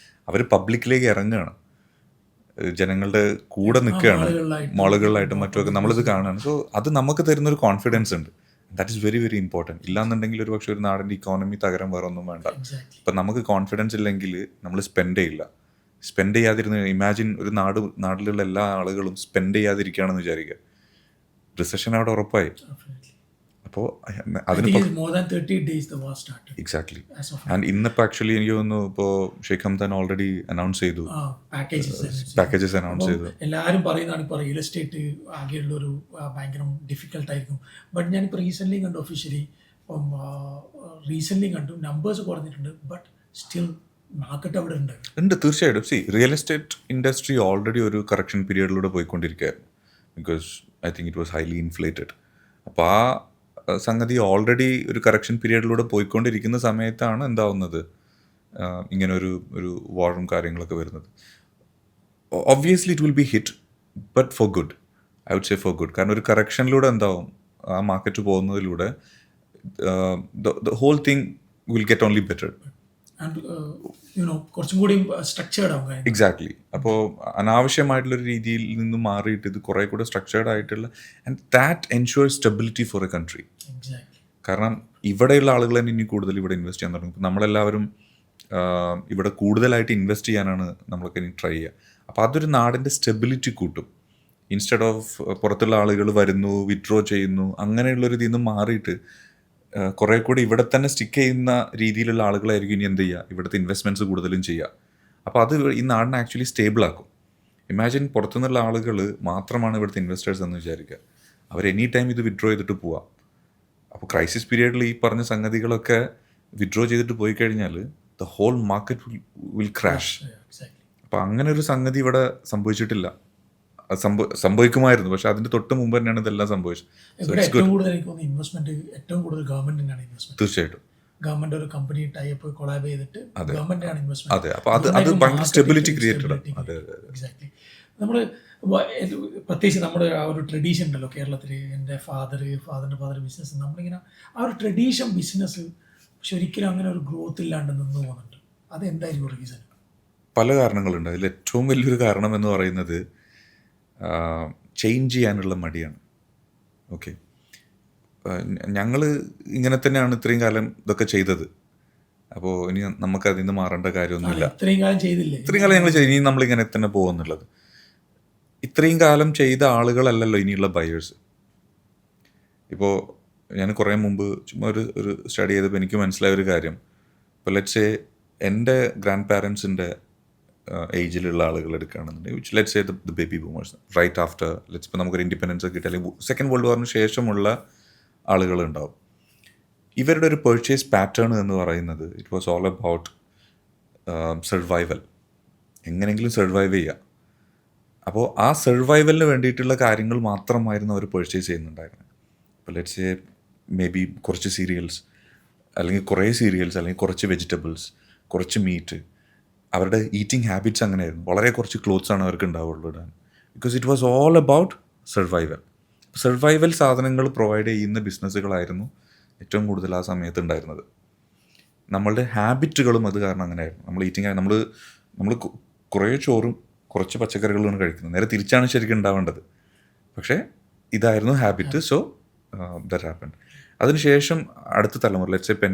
അവർ പബ്ലിക്കിലേക്ക് ഇറങ്ങുകയാണ്, ജനങ്ങളുടെ കൂടെ നിൽക്കുകയാണ്, മോളുകളിലായിട്ടും മറ്റുമൊക്കെ നമ്മളിത് കാണുകയാണ്. സോ അത് നമുക്ക് തരുന്നൊരു കോൺഫിഡൻസ് ഉണ്ട്. That is very very important. ഇല്ലാന്നുണ്ടെങ്കിൽ ഒരു പക്ഷേ ഒരു നാടിൻ്റെ ഇക്കോണമി തകരം വേറെ ഒന്നും വേണ്ട. ഇപ്പം നമുക്ക് കോൺഫിഡൻസ് ഇല്ലെങ്കിൽ നമ്മൾ സ്പെൻഡ് ചെയ്യില്ല. സ്പെൻഡ് ചെയ്യാതിരുന്ന് ഇമാജിൻ ഒരു നാട്ടിലുള്ള എല്ലാ ആളുകളും സ്പെൻഡ് ചെയ്യാതിരിക്കുകയാണെന്ന് വിചാരിക്കുക, റിസഷൻ അവിടെ ഉറപ്പായി. അപ്പോൾ എക്സാക്ട്ലി. ആൻഡ് ഇന്നിപ്പോൾ ആക്ച്വലി എനിക്ക് തോന്നുന്നു ഇപ്പോൾ ഷെയ്ഖ് ഹംദാൻ ഓൾറെഡി അനൗൺസ് ചെയ്തു, പാക്കേജസ് അനൗൺസ് ചെയ്തു. എല്ലാവരും പറയുന്നതാണ് ഇപ്പോൾ റിയൽ എസ്റ്റേറ്റ് ആകെയുള്ളൊരു ഭയങ്കര ഡിഫിക്കൽട്ടായിരിക്കും. ബട്ട് ഞാനിപ്പോൾ റീസെൻ്റ്ലി കണ്ടു, ഒഫീഷ്യലി ഇപ്പം റീസെൻ്റ്ലി കണ്ടു, നമ്പേഴ്സ് കുറഞ്ഞിട്ടുണ്ട്, ബട്ട് സ്റ്റിൽ മാർക്കറ്റ് അവിടെ ഉണ്ട്. തീർച്ചയായിട്ടും. റിയൽ എസ്റ്റേറ്റ് ഇൻഡസ്ട്രി ഓൾറെഡി ഒരു കറക്ഷൻ പീരിയഡിലൂടെ പോയിക്കൊണ്ടിരിക്കുകയായിരുന്നു. Because I think it was highly inflated. അപ്പോൾ ആ സംഗതി ഓൾറെഡി ഒരു കറക്ഷൻ പീരിയഡിലൂടെ പോയിക്കൊണ്ടിരിക്കുന്ന സമയത്താണ് എന്താവുന്നത്, ഇങ്ങനെ ഒരു വാറും കാര്യങ്ങളൊക്കെ വരുന്നത്. Obviously it will be hit, but for good. I would say for good. കാരണം ഒരു കറക്ഷനിലൂടെ എന്താവും, ആ മാർക്കറ്റ് പോകുന്നതിലൂടെ the whole thing will get only better. കുറച്ചും കൂടി സ്ട്രക്ചേർഡ് ആവും. എക്സാക്ട്ലി. അപ്പോൾ അനാവശ്യമായിട്ടുള്ളൊരു രീതിയിൽ നിന്ന് മാറിയിട്ട് ഇത് കുറേ കൂടെ സ്ട്രക്ചേർഡ് ആയിട്ടുള്ള, and that ensure stability for a country. കാരണം ഇവിടെയുള്ള ആളുകൾ തന്നെ ഇനി കൂടുതൽ ഇവിടെ ഇൻവെസ്റ്റ് ചെയ്യാൻ തുടങ്ങും. ഇപ്പം നമ്മളെല്ലാവരും ഇവിടെ കൂടുതലായിട്ട് ഇൻവെസ്റ്റ് ചെയ്യാനാണ് നമ്മളൊക്കെ ഇനി ട്രൈ ചെയ്യുക. അപ്പോൾ അതൊരു നാടിൻ്റെ സ്റ്റെബിലിറ്റി കൂട്ടും. ഇൻസ്റ്റെഡ് ഓഫ് പുറത്തുള്ള ആളുകൾ വരുന്നു, വിത്ഡ്രോ ചെയ്യുന്നു, അങ്ങനെയുള്ളൊരു ഇതിൽ നിന്ന് മാറിയിട്ട് കുറേ കൂടി ഇവിടെ തന്നെ സ്റ്റിക്ക് ചെയ്യുന്ന രീതിയിലുള്ള ആളുകളായിരിക്കും ഇനി എന്ത് ചെയ്യുക, ഇവിടുത്തെ ഇൻവെസ്റ്റ്മെൻറ്റ്സ് കൂടുതലും ചെയ്യുക. അപ്പോൾ അത് ഈ നാടിനെ ആക്ച്വലി സ്റ്റേബിളാക്കും. ഇമാജിൻ പുറത്തുനിന്നുള്ള ആളുകൾ മാത്രമാണ് ഇവിടുത്തെ ഇൻവെസ്റ്റേഴ്സ് എന്ന് വിചാരിക്കുക. അവർ എനി ടൈം ഇത് വിത്ഡ്രോ ചെയ്തിട്ട് പോവാം. അപ്പോൾ ക്രൈസിസ് പീരിയഡിൽ ഈ പറഞ്ഞ സംഗതികളൊക്കെ വിത്ഡ്രോ ചെയ്തിട്ട് പോയി കഴിഞ്ഞാൽ the whole market will crash. അപ്പോൾ അങ്ങനെ ഒരു സംഗതി ഇവിടെ സംഭവിച്ചിട്ടില്ല. സംഭവിക്കുമായിരുന്നു, പക്ഷെ അതിന്റെ തൊട്ട് മുമ്പ് തന്നെയാണ് ഇതെല്ലാം സംഭവിച്ചത്. തീർച്ചയായിട്ടും ഗവൺമെന്റ് ഒരു കമ്പനി ടൈപ്പ് കൊളാബ് ചെയ്തിട്ട് ഗവൺമെന്റാണ് ഇൻവെസ്റ്റ്മെന്റ്. അതെ, അപ്പോൾ അത് ഭയങ്കര സ്റ്റെബിലിറ്റി ക്രിയേറ്റഡ്. എക്സാക്ട്ലി. നമ്മൾ പ്രത്യേകിച്ച് നമ്മുടെ ആ ഒരു ട്രഡീഷൻ ഉണ്ടല്ലോ കേരളത്തിൽ, എൻ്റെ ഫാദറിൻ്റെ ഫാദർ ബിസിനസ്, നമ്മളിങ്ങനെ ആ ഒരു ട്രഡീഷൻ ബിസിനസ് പക്ഷെ ഒരിക്കലും അങ്ങനെ ഒരു ഗ്രോത്ത് ഇല്ലാണ്ട് നിന്ന് പോകുന്നുണ്ട്. അതെന്തായിരിക്കും റീസൺ? പല കാരണങ്ങളുണ്ട്. അതിൽ ഏറ്റവും വലിയൊരു കാരണം എന്ന് പറയുന്നത് ചേഞ്ച് ചെയ്യാനുള്ള മടിയാണ്. ഓക്കെ, ഞങ്ങൾ ഇങ്ങനെ തന്നെയാണ് ഇത്രയും കാലം ഇതൊക്കെ ചെയ്തത്. അപ്പോൾ ഇനി നമുക്ക് അതിൽ നിന്ന് മാറേണ്ട കാര്യമൊന്നുമില്ല. ഇത്രയും കാലം ചെയ്തില്ലേ, ഇത്രയും കാലം ഞങ്ങൾ ചെയ്തു, ഇനി നമ്മളിങ്ങനെ തന്നെ പോകുന്നുള്ളത്. ഇത്രയും കാലം ചെയ്ത ആളുകളല്ലല്ലോ ഇനിയുള്ള ബയേഴ്സ്. ഇപ്പോൾ ഞാൻ കുറേ മുമ്പ് ചുമ്മാ ഒരു സ്റ്റഡി ചെയ്തപ്പോൾ എനിക്ക് മനസ്സിലായ ഒരു കാര്യം, ഇപ്പോൾ ലെറ്റ്സ് സേ എൻ്റെ ഗ്രാൻഡ് പാരൻസിൻ്റെ ഏജിലുള്ള ആളുകൾ എടുക്കുകയാണെന്നുണ്ടെങ്കിൽ, which let's say the baby boomers right after let's, ഇപ്പോൾ നമുക്കൊരു ഇൻഡിപെൻഡൻസ് കിട്ടി, അല്ലെങ്കിൽ സെക്കൻഡ് വേൾഡ് വാറിന് ശേഷമുള്ള ആളുകളുണ്ടാവും. ഇവരുടെ ഒരു പെർച്ചേസ് പാറ്റേൺ എന്ന് പറയുന്നത് it was all about survival, എങ്ങനെയെങ്കിലും സർവൈവ് ചെയ്യുക. അപ്പോൾ ആ സർവൈവലിന് വേണ്ടിയിട്ടുള്ള കാര്യങ്ങൾ മാത്രമായിരുന്നു അവർ പെർച്ചേസ് ചെയ്യുന്നുണ്ടായിരുന്നത്. ഇപ്പോൾ ലെറ്റ്സ് സേ മേ ബി കുറച്ച് സീരിയൽസ്, അല്ലെങ്കിൽ കുറേ സീരിയൽസ്, അല്ലെങ്കിൽ കുറച്ച് വെജിറ്റബിൾസ്, കുറച്ച് മീറ്റ്. അവരുടെ ഈറ്റിംഗ് ഹാബിറ്റ്സ് അങ്ങനെയായിരുന്നു. വളരെ കുറച്ച് ക്ലോത്ത്സാണ് അവർക്ക് ഉണ്ടാവുള്ളൂ ഇടാൻ. Because it was all about survival. Survival സാധനങ്ങൾ പ്രൊവൈഡ് ചെയ്യുന്ന ബിസിനസ്സുകളായിരുന്നു ഏറ്റവും കൂടുതൽ ആ സമയത്ത് ഉണ്ടായിരുന്നത്. നമ്മളുടെ ഹാബിറ്റുകളും അത് കാരണം അങ്ങനെയായിരുന്നു. നമ്മൾ നമ്മൾ കുറേ ചോറും കുറച്ച് പച്ചക്കറികളാണ് കഴിക്കുന്നത്. നേരെ തിരിച്ചാണ് ശരിക്കും ഉണ്ടാവേണ്ടത്. പക്ഷേ ഇതായിരുന്നു ഹാബിറ്റ്. So that happened. അതിനുശേഷം അടുത്ത തലമുറ, ലെറ്റ്സ് ഇപ്പം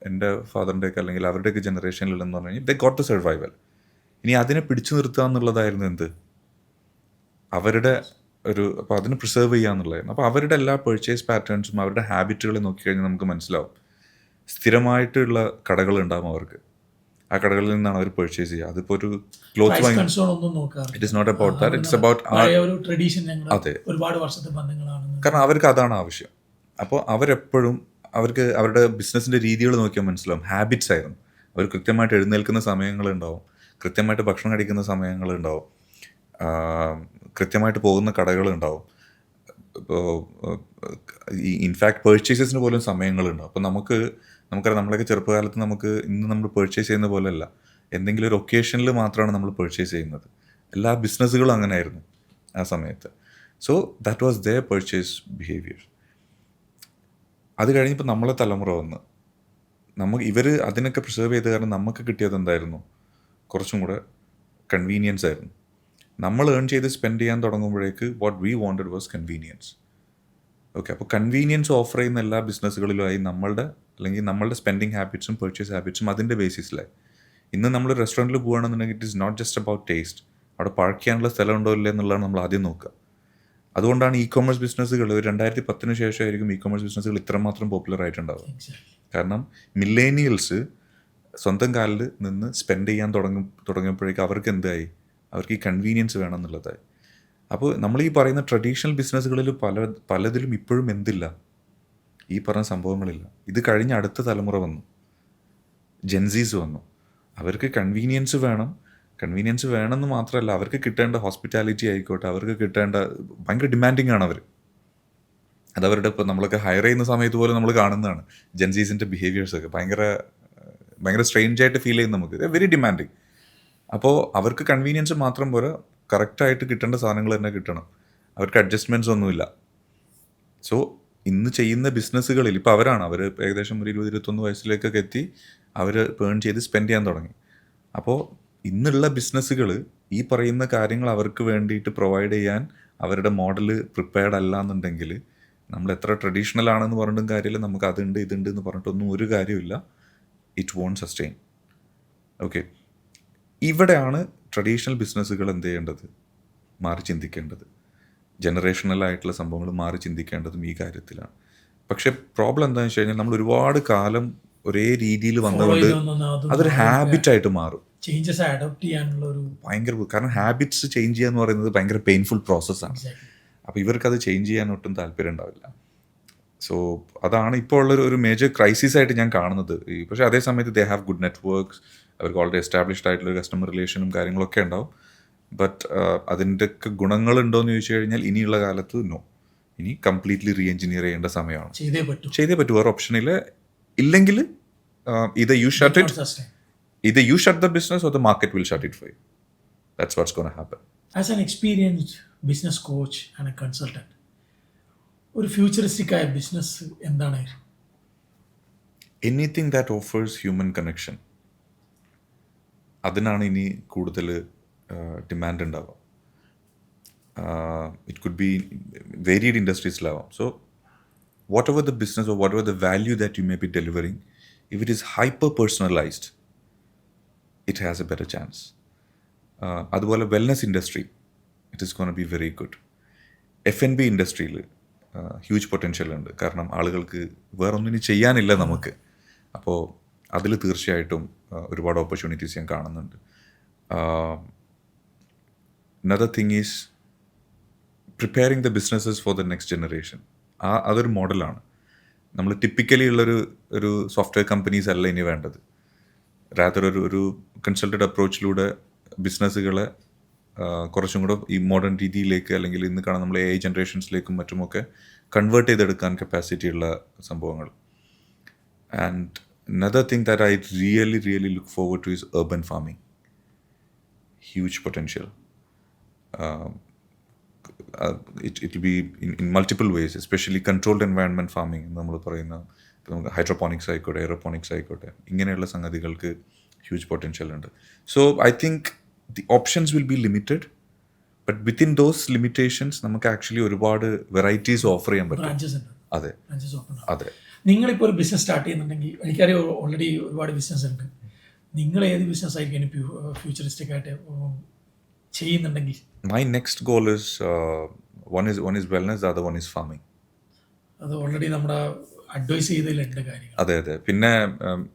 എൻ്റെ ഫാദറിൻ്റെയൊക്കെ അല്ലെങ്കിൽ അവരുടെയൊക്കെ ജനറേഷനിലെന്ന് പറഞ്ഞു കഴിഞ്ഞാൽ ദേ ഗോട്ട് ടു സർവൈവൽ. ഇനി അതിനെ പിടിച്ചു നിർത്തുക എന്നുള്ളതായിരുന്നു എന്ത്, അവരുടെ അപ്പോൾ അതിന് പ്രിസർവ് ചെയ്യുക എന്നുള്ളതായിരുന്നു. അപ്പോൾ അവരുടെ എല്ലാ പർച്ചേസ് പാറ്റേൺസും അവരുടെ ഹാബിറ്റുകളെ നോക്കിക്കഴിഞ്ഞാൽ നമുക്ക് മനസ്സിലാവും. സ്ഥിരമായിട്ടുള്ള കടകളുണ്ടാകും അവർക്ക്. ആ കടകളിൽ നിന്നാണ് അവർ പർച്ചേസ് ചെയ്യുക. അതിപ്പോൾ ഒരു ക്ലോത്ത് വാങ്ങി, it is not about that, it's about അതെ, ഒരുപാട് വർഷത്തെ ബന്ധങ്ങളാണ്. കാരണം അവർക്ക് അതാണ് ആവശ്യം. അപ്പോൾ അവരെപ്പോഴും അവർക്ക് അവരുടെ ബിസിനസ്സിൻ്റെ രീതികൾ നോക്കിയാൽ മനസ്സിലാവും. ഹാബിറ്റ്സ് ആയിരുന്നു. അവർ കൃത്യമായിട്ട് എഴുന്നേൽക്കുന്ന സമയങ്ങളുണ്ടാവും, കൃത്യമായിട്ട് ഭക്ഷണം കഴിക്കുന്ന സമയങ്ങളുണ്ടാവും, കൃത്യമായിട്ട് പോകുന്ന കടകളുണ്ടാവും. ഇപ്പോൾ ഈ ഇൻഫാക്ട് പർച്ചേസസിന് പോലും സമയങ്ങളുണ്ടാവും. അപ്പോൾ നമുക്കറിയാം, നമ്മളൊക്കെ ചെറുപ്പകാലത്ത് ഇന്ന് നമ്മൾ പർച്ചേസ് ചെയ്യുന്ന പോലെയല്ല. എന്തെങ്കിലും ഒരു ഒക്കേഷനിൽ മാത്രമാണ് നമ്മൾ പർച്ചേസ് ചെയ്യുന്നത്. എല്ലാ ബിസിനസ്സുകളും അങ്ങനെ ആയിരുന്നു ആ സമയത്ത്. So that was their purchase behaviour. അത് കഴിഞ്ഞപ്പോൾ നമ്മളെ തലമുറ വന്ന് ഇവർ അതിനൊക്കെ പ്രിസർവ് ചെയ്ത കാരണം നമുക്ക് കിട്ടിയത് എന്തായിരുന്നു? കുറച്ചും കൂടെ കൺവീനിയൻസ് ആയിരുന്നു. നമ്മൾ ഏൺ ചെയ്ത് സ്പെൻഡ് ചെയ്യാൻ തുടങ്ങുമ്പോഴേക്ക് what we wanted was convenience. Okay, അപ്പോൾ കൺവീനിയൻസ് ഓഫർ ചെയ്യുന്ന എല്ലാ ബിസിനസ്സുകളിലുമായി നമ്മളുടെ സ്പെൻഡിങ് ഹാബിറ്റ്സും പർച്ചേസ് ഹാബിറ്റ്സും അതിൻ്റെ ബേസിസിലായി. ഇന്ന് നമ്മൾ റെസ്റ്റോറൻറ്റിൽ പോകുകയാണെന്നുണ്ടെങ്കിൽ it is not just about taste. അവിടെ പാർക്ക് ചെയ്യാനുള്ള സ്ഥലം ഉണ്ടോ ഇല്ല എന്നുള്ളതാണ് നമ്മൾ ആദ്യം നോക്കുക. അതുകൊണ്ടാണ് ഇ കൊമേഴ്സ് ബിസിനസ്സുകൾ 2010 ശേഷമായിരിക്കും ഇ കൊമേഴ്സ് ബിസിനസ്സുകൾ ഇത്രമാത്രം പോപ്പുലർ ആയിട്ടുണ്ടാവുക. കാരണം മില്ലേനിയൽസ് സ്വന്തം കാലിൽ നിന്ന് സ്പെൻഡ് ചെയ്യാൻ തുടങ്ങിയപ്പോഴേക്കും അവർക്ക് എന്തായി? അവർക്ക് ഈ കൺവീനിയൻസ് വേണം എന്നുള്ളതായി. അപ്പോൾ നമ്മൾ ഈ പറയുന്ന ട്രഡീഷണൽ ബിസിനസ്സുകളിൽ പലതിലും ഇപ്പോഴും എന്തില്ല? ഈ പറഞ്ഞ സംഭവങ്ങളില്ല. ഇത് കഴിഞ്ഞ് അടുത്ത തലമുറ വന്നു, ജെൻസീസ് വന്നു. അവർക്ക് കൺവീനിയൻസ് വേണമെന്ന് മാത്രമല്ല, അവർക്ക് കിട്ടേണ്ട ഹോസ്പിറ്റാലിറ്റി ആയിക്കോട്ടെ, അവർക്ക് കിട്ടേണ്ട ഭയങ്കര ഡിമാൻഡിങ് ആണ് അവർ. അതവരുടെ ഇപ്പോൾ നമ്മളൊക്കെ ഹയർ ചെയ്യുന്ന സമയത്ത് പോലും നമ്മൾ കാണുന്നതാണ് ജെൻസീസിൻ്റെ ബിഹേവിയേഴ്സൊക്കെ. ഭയങ്കര സ്ട്രേഞ്ച് ആയിട്ട് ഫീൽ ചെയ്യും നമുക്ക്. Very demanding. അപ്പോൾ അവർക്ക് കൺവീനിയൻസ് മാത്രം പോരാ, കറക്റ്റായിട്ട് കിട്ടേണ്ട സാധനങ്ങൾ തന്നെ കിട്ടണം. അവർക്ക് അഡ്ജസ്റ്റ്മെൻറ്റ്സ് ഒന്നുമില്ല. സോ ഇന്ന് ചെയ്യുന്ന ബിസിനസ്സുകളിൽ ഇപ്പോൾ അവർ ഏകദേശം ഒരു 20-21 വയസ്സിലേക്കൊക്കെ എത്തി അവർ ഏൺ ചെയ്ത് സ്പെൻഡ് ചെയ്യാൻ തുടങ്ങി. അപ്പോൾ ഇന്നുള്ള ബിസിനസ്സുകൾ ഈ പറയുന്ന കാര്യങ്ങൾ അവർക്ക് വേണ്ടിയിട്ട് പ്രൊവൈഡ് ചെയ്യാൻ അവരുടെ മോഡൽ പ്രിപ്പയർഡ് അല്ല എന്നുണ്ടെങ്കിൽ നമ്മൾ എത്ര ട്രഡീഷണൽ ആണെന്ന് പറഞ്ഞിട്ടും കാര്യമില്ല, നമുക്ക് അതുണ്ട് ഇതുണ്ട് എന്ന് പറഞ്ഞിട്ടൊന്നും ഒരു കാര്യമില്ല. It won't sustain. ഓക്കെ, ഇവിടെയാണ് ട്രഡീഷണൽ ബിസിനസ്സുകൾ എന്ത് ചെയ്യേണ്ടത്? മാറി ചിന്തിക്കേണ്ടത്. ജനറേഷണൽ ആയിട്ടുള്ള സംഭവങ്ങൾ മാറി ചിന്തിക്കേണ്ടതും ഈ കാര്യത്തിലാണ്. പക്ഷേ പ്രോബ്ലം എന്താണെന്ന് വെച്ച് കഴിഞ്ഞാൽ നമ്മൾ ഒരുപാട് കാലം ഒരേ രീതിയിൽ വന്നതുകൊണ്ട് അതൊരു ഹാബിറ്റായിട്ട് മാറും. ചേഞ്ചസ് അഡോപ്റ്റ് ചെയ്യാനുള്ള ഒരു കാരണം ഹാബിറ്റ്സ് ചേഞ്ച് ചെയ്യുക എന്ന് പറയുന്നത് ഭയങ്കര പെയിൻഫുൾ പ്രോസസ്സാണ്. അപ്പോൾ ഇവർക്കത് ചേഞ്ച് ചെയ്യാൻ ഒട്ടും താല്പര്യം ഉണ്ടാവില്ല. സോ അതാണ് ഇപ്പോൾ ഉള്ളൊരു മേജർ ക്രൈസിസ് ആയിട്ട് ഞാൻ കാണുന്നത്. പക്ഷേ അതേ സമയത്ത് ദേ ഹാവ് ഗുഡ് നെറ്റ്വർക്ക്സ്, അവർക്ക് ഓൾറെഡി എസ്റ്റാബ്ലിഷ്ഡ് ആയിട്ടുള്ള കസ്റ്റമർ റിലേഷനും കാര്യങ്ങളൊക്കെ ഉണ്ടാവും. ബട്ട് അതിൻ്റെയൊക്കെ ഗുണങ്ങളുണ്ടോ എന്ന് ചോദിച്ചു കഴിഞ്ഞാൽ ഇനിയുള്ള കാലത്ത് ഇനി കംപ്ലീറ്റ്ലി റീ എഞ്ചിനീയർ ചെയ്യേണ്ട സമയമാണ്. ചെയ്തേ പറ്റൂ, വേറെ ഓപ്ഷനിൽ. ഇല്ലെങ്കിൽ either you shut the business or the market will shut it for you. That's what's going to happen. As an experienced business coach and a consultant, ഒരു ഫ്യൂച്ചറിസ്റ്റിക് ആയ ബിസിനസ് എന്താണ്? Anything that offers human connection, അതിനാണ് ഇനി കൂടുതൽ demand ഉണ്ടാവുക. It could be varied ഇൻഡസ്ട്രീസിലാവാം. So whatever the business or whatever the value that you may be delivering, if it is hyper personalized, it has a better chance. അതുപോലെ wellness industry, it is gonna be very good. F&B ഇൻഡസ്ട്രിയിൽ huge potential ഉണ്ട്. കാരണം ആളുകൾക്ക് വേറൊന്നിനും ചെയ്യാനില്ല നമുക്ക്. അപ്പോൾ അതിൽ തീർച്ചയായിട്ടും ഒരുപാട് ഓപ്പർച്യൂണിറ്റീസ് ഞാൻ കാണുന്നുണ്ട്. another thing is preparing the businesses for the next generation. അതൊരു മോഡലാണ്. നമ്മൾ ടിപ്പിക്കലി ഉള്ളൊരു സോഫ്റ്റ്വെയർ കമ്പനീസ് അല്ല ഇനി വേണ്ടത്. റാദർ ഒരു കൺസൾട്ടഡ് അപ്രോച്ചിലൂടെ ബിസിനസ്സുകളെ കുറച്ചും കൂടെ ഈ മോഡേൺ രീതിയിലേക്ക്, അല്ലെങ്കിൽ ഇന്ന് കാണാൻ നമ്മൾ AI ജനറേഷൻസിലേക്കും മറ്റുമൊക്കെ കൺവേർട്ട് ചെയ്തെടുക്കാൻ കപ്പാസിറ്റി ഉള്ള സംഭവങ്ങൾ. And another thing that I really look forward to is urban farming. Huge potential. It will be in multiple ways, especially controlled environment farming നമ്മൾ പറയുന്ന ഹൈഡ്രോപോണിക്സ് ആയിക്കോട്ടെ, എയറോപോണിക്സ് ആയിക്കോട്ടെ, ഇങ്ങനെയുള്ള സംഗതികൾക്ക് ഹ്യൂജ് പൊട്ടൻഷ്യൽ ഉണ്ട്. So I think the options will be limited, but within those limitations നമുക്ക് actually ഒരുപാട് varieties offer ചെയ്യാൻ പറ്റും. അതെ അതെ. നിങ്ങളിപ്പോൾ ഒരു ബിസിനസ് സ്റ്റാർട്ട് ചെയ്യുന്നുണ്ടെങ്കിൽ, എനിക്കറിയാം ഓൾറെഡി ഒരുപാട് ബിസിനസ് ഉണ്ട്, നിങ്ങൾ ഏത് ബിസിനസ് ആയിരിക്കും ഫ്യൂച്ചറിസ്റ്റിക് ആയിട്ട് ചെയ്യുന്നുണ്ടെങ്കിൽ? My next goal is one is wellness, the other one is farming. അത് ഓൾറെഡി നമ്മുടെ അഡ്വൈസ് ചെയ്തതിലുണ്ട് കാര്യങ്ങൾ. അതെ അതെ. പിന്നെ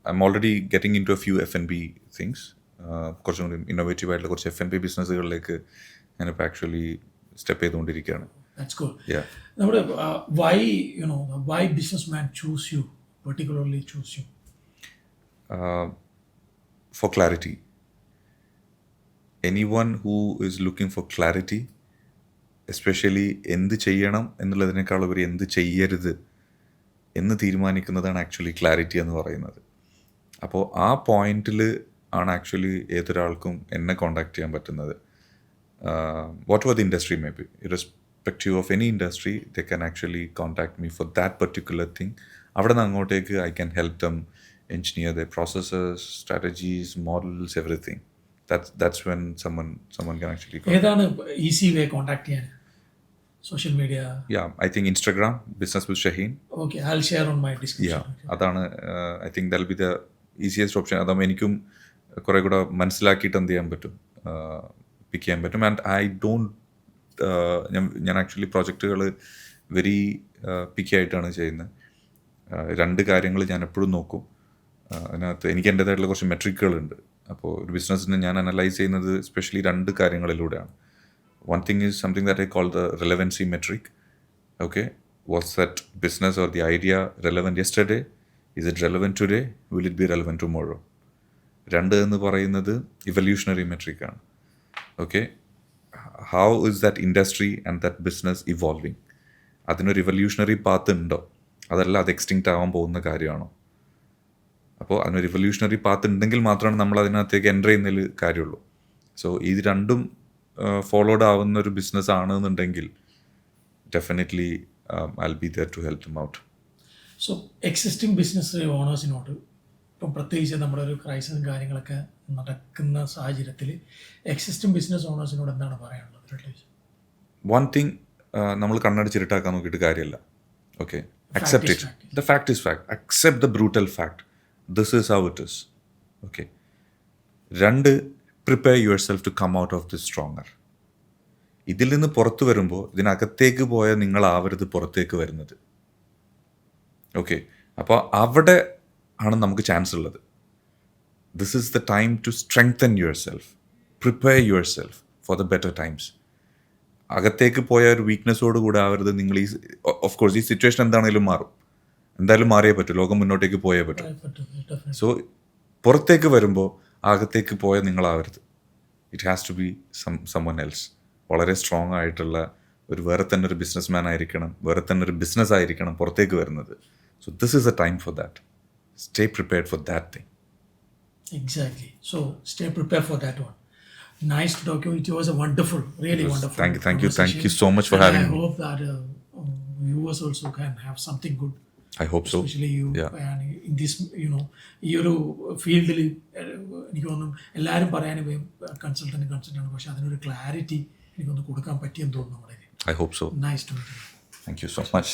I am already getting into a few F&B things. കുറച്ചും കൂടി ഇന്നോവേറ്റീവ് ആയിട്ടുള്ള കുറച്ച് F&B ബിസിനസ്സുകളിലേക്ക് ഞാനിപ്പോൾ ആക്ച്വലി സ്റ്റെപ്പ് ചെയ്തുകൊണ്ടിരിക്കുകയാണ്. That's cool. Yeah. നമ്മുടെ why businessman choose you, particularly choose you? For clarity. Anyone who is looking for clarity, especially എന്ത് ചെയ്യണം എന്നുള്ളതിനേക്കാളുപരി എന്ത് ചെയ്യരുത് എന്ന് തീരുമാനിക്കുന്നതാണ് ആക്ച്വലി ക്ലാരിറ്റി എന്ന് പറയുന്നത്. അപ്പോൾ ആ പോയിന്റിൽ ആണ് ആക്ച്വലി ഏതൊരാൾക്കും എന്നെ കോണ്ടാക്ട് ചെയ്യാൻ പറ്റുന്നത്. What ever the industry may be, irrespective of any industry, they can actually contact me for that particular thing. അവിടെ നിന്ന് അങ്ങോട്ടേക്ക് I can help them engineer their processes, strategies, models, everything. That's when someone can actually contact. ഏതാണ് easy way contact ചെയ്യാൻ? Social media? Yeah, I think Instagram, Business with Shaheen. Okay, I'll share on my description. Yeah, അതാണ് I think that'll be the easiest option. അതാകുമ്പോൾ എനിക്കും കുറേ കൂടെ മനസ്സിലാക്കിയിട്ട് എന്ത് ചെയ്യാൻ പറ്റും, പിക്ക് ചെയ്യാൻ പറ്റും. ആൻഡ് ഐ ഡോണ്ട് ഞാൻ ആക്ച്വലി പ്രോജക്റ്റുകൾ വെരി പിക്കി ആയിട്ടാണ് ചെയ്യുന്നത്. രണ്ട് കാര്യങ്ങൾ ഞാൻ എപ്പോഴും നോക്കും. അതിനകത്ത് എനിക്ക് എൻ്റേതായിട്ടുള്ള കുറച്ച് മെട്രിക്കുകളുണ്ട്. അപ്പോൾ ഒരു ബിസിനസ്സിന് ഞാൻ അനലൈസ് ചെയ്യുന്നത് എസ്പെഷ്യലി രണ്ട് കാര്യങ്ങളിലൂടെയാണ്. One thing is something that I call the relevancy metric. Okay, what's that business or the idea relevant yesterday? Is it relevant today? Will it be relevant tomorrow? രണ്ട് എന്ന് പറയുന്നത് ഇവല്യൂഷണറി മെട്രിക്കാണ്. Okay, how is that industry and that business evolving? അതിനൊരു evolutionary path ഉണ്ടോ? അതല്ല അത് extinct ആവാൻ പോകുന്ന കാര്യമാണോ? അപ്പോൾ അതിനൊരു റിവല്യൂഷണറി പാത്ത് ഉണ്ടെങ്കിൽ മാത്രമാണ് നമ്മൾ അതിനകത്തേക്ക് എൻ്റർ ചെയ്യുന്നതിൽ കാര്യമുള്ളൂ. സോ ഇത് രണ്ടും ഫോളോഡ് ആവുന്ന ഒരു ബിസിനസ് ആണെന്നുണ്ടെങ്കിൽ definitely I will be there to help them out. So existing business ഓണേഴ്സിനോട് ഇപ്പം പ്രത്യേകിച്ച് നമ്മുടെ ഒരു ക്രൈസിസും കാര്യങ്ങളൊക്കെ നടക്കുന്ന സാഹചര്യത്തിൽ എക്സിസ്റ്റിംഗ് ബിസിനസ് ഓണേഴ്സിനോട് എന്താണ് പറയാനുള്ളത്? വൺ തിങ്, നമ്മൾ കണ്ണടിച്ചിരുട്ടാക്കാൻ നോക്കിയിട്ട് കാര്യമില്ല. Okay, accept it. The fact is fact. Accept the brutal fact. This is how it is. Okay. രണ്ട്, prepare yourself to come out of this stronger. ഇതിൽ നിന്ന് പുറത്തു വരുമ്പോൾ ഇതിനകത്തേക്ക് പോയ നിങ്ങളാവരുത് പുറത്തേക്ക് വരുന്നത്. ഓക്കെ, അപ്പോൾ അവിടെ ആണ് നമുക്ക് ചാൻസ് ഉള്ളത്. This is the time to strengthen yourself, prepare yourself for the better times. അകത്തേക്ക് പോയ ഒരു വീക്ക്നെസ്സോട് കൂടെ ആവരുത് നിങ്ങൾ. ഈ ഓഫ് കോഴ്സ് ഈ സിറ്റുവേഷൻ എന്താണെങ്കിലും മാറും, എന്തായാലും മാറിയേ പറ്റും, ലോകം മുന്നോട്ടേക്ക് പോയേ പറ്റും. സോ പുറത്തേക്ക് വരുമ്പോൾ അകത്തേക്ക് പോയ നിങ്ങളാവരുത്. It has to be someone else. വളരെ സ്ട്രോങ് ആയിട്ടുള്ള ഒരു വേറെ തന്നെ ഒരു ബിസിനസ് മാൻ ആയിരിക്കണം, വേറെ തന്നെ ഒരു ബിസിനസ് ആയിരിക്കണം പുറത്തേക്ക് വരുന്നത്. So this is A time for that. Stay prepared for that thing. Exactly. So stay prepared for that one. Nice to talk to you. It was a wonderful, really wonderful. Thank you so much for having me. I hope that viewers also can have something good. I hope so. Especially you. Yeah. And in this, ഈ ഒരു ഫീൽഡിൽ എനിക്ക് തോന്നുന്നു എല്ലാവരും പറയാനും consultant പക്ഷേ അതിനൊരു clarity എനിക്കൊന്ന് കൊടുക്കാൻ പറ്റിയെന്ന് തോന്നുന്നു. വളരെ I hope so. Nice to meet you. Thank you so much.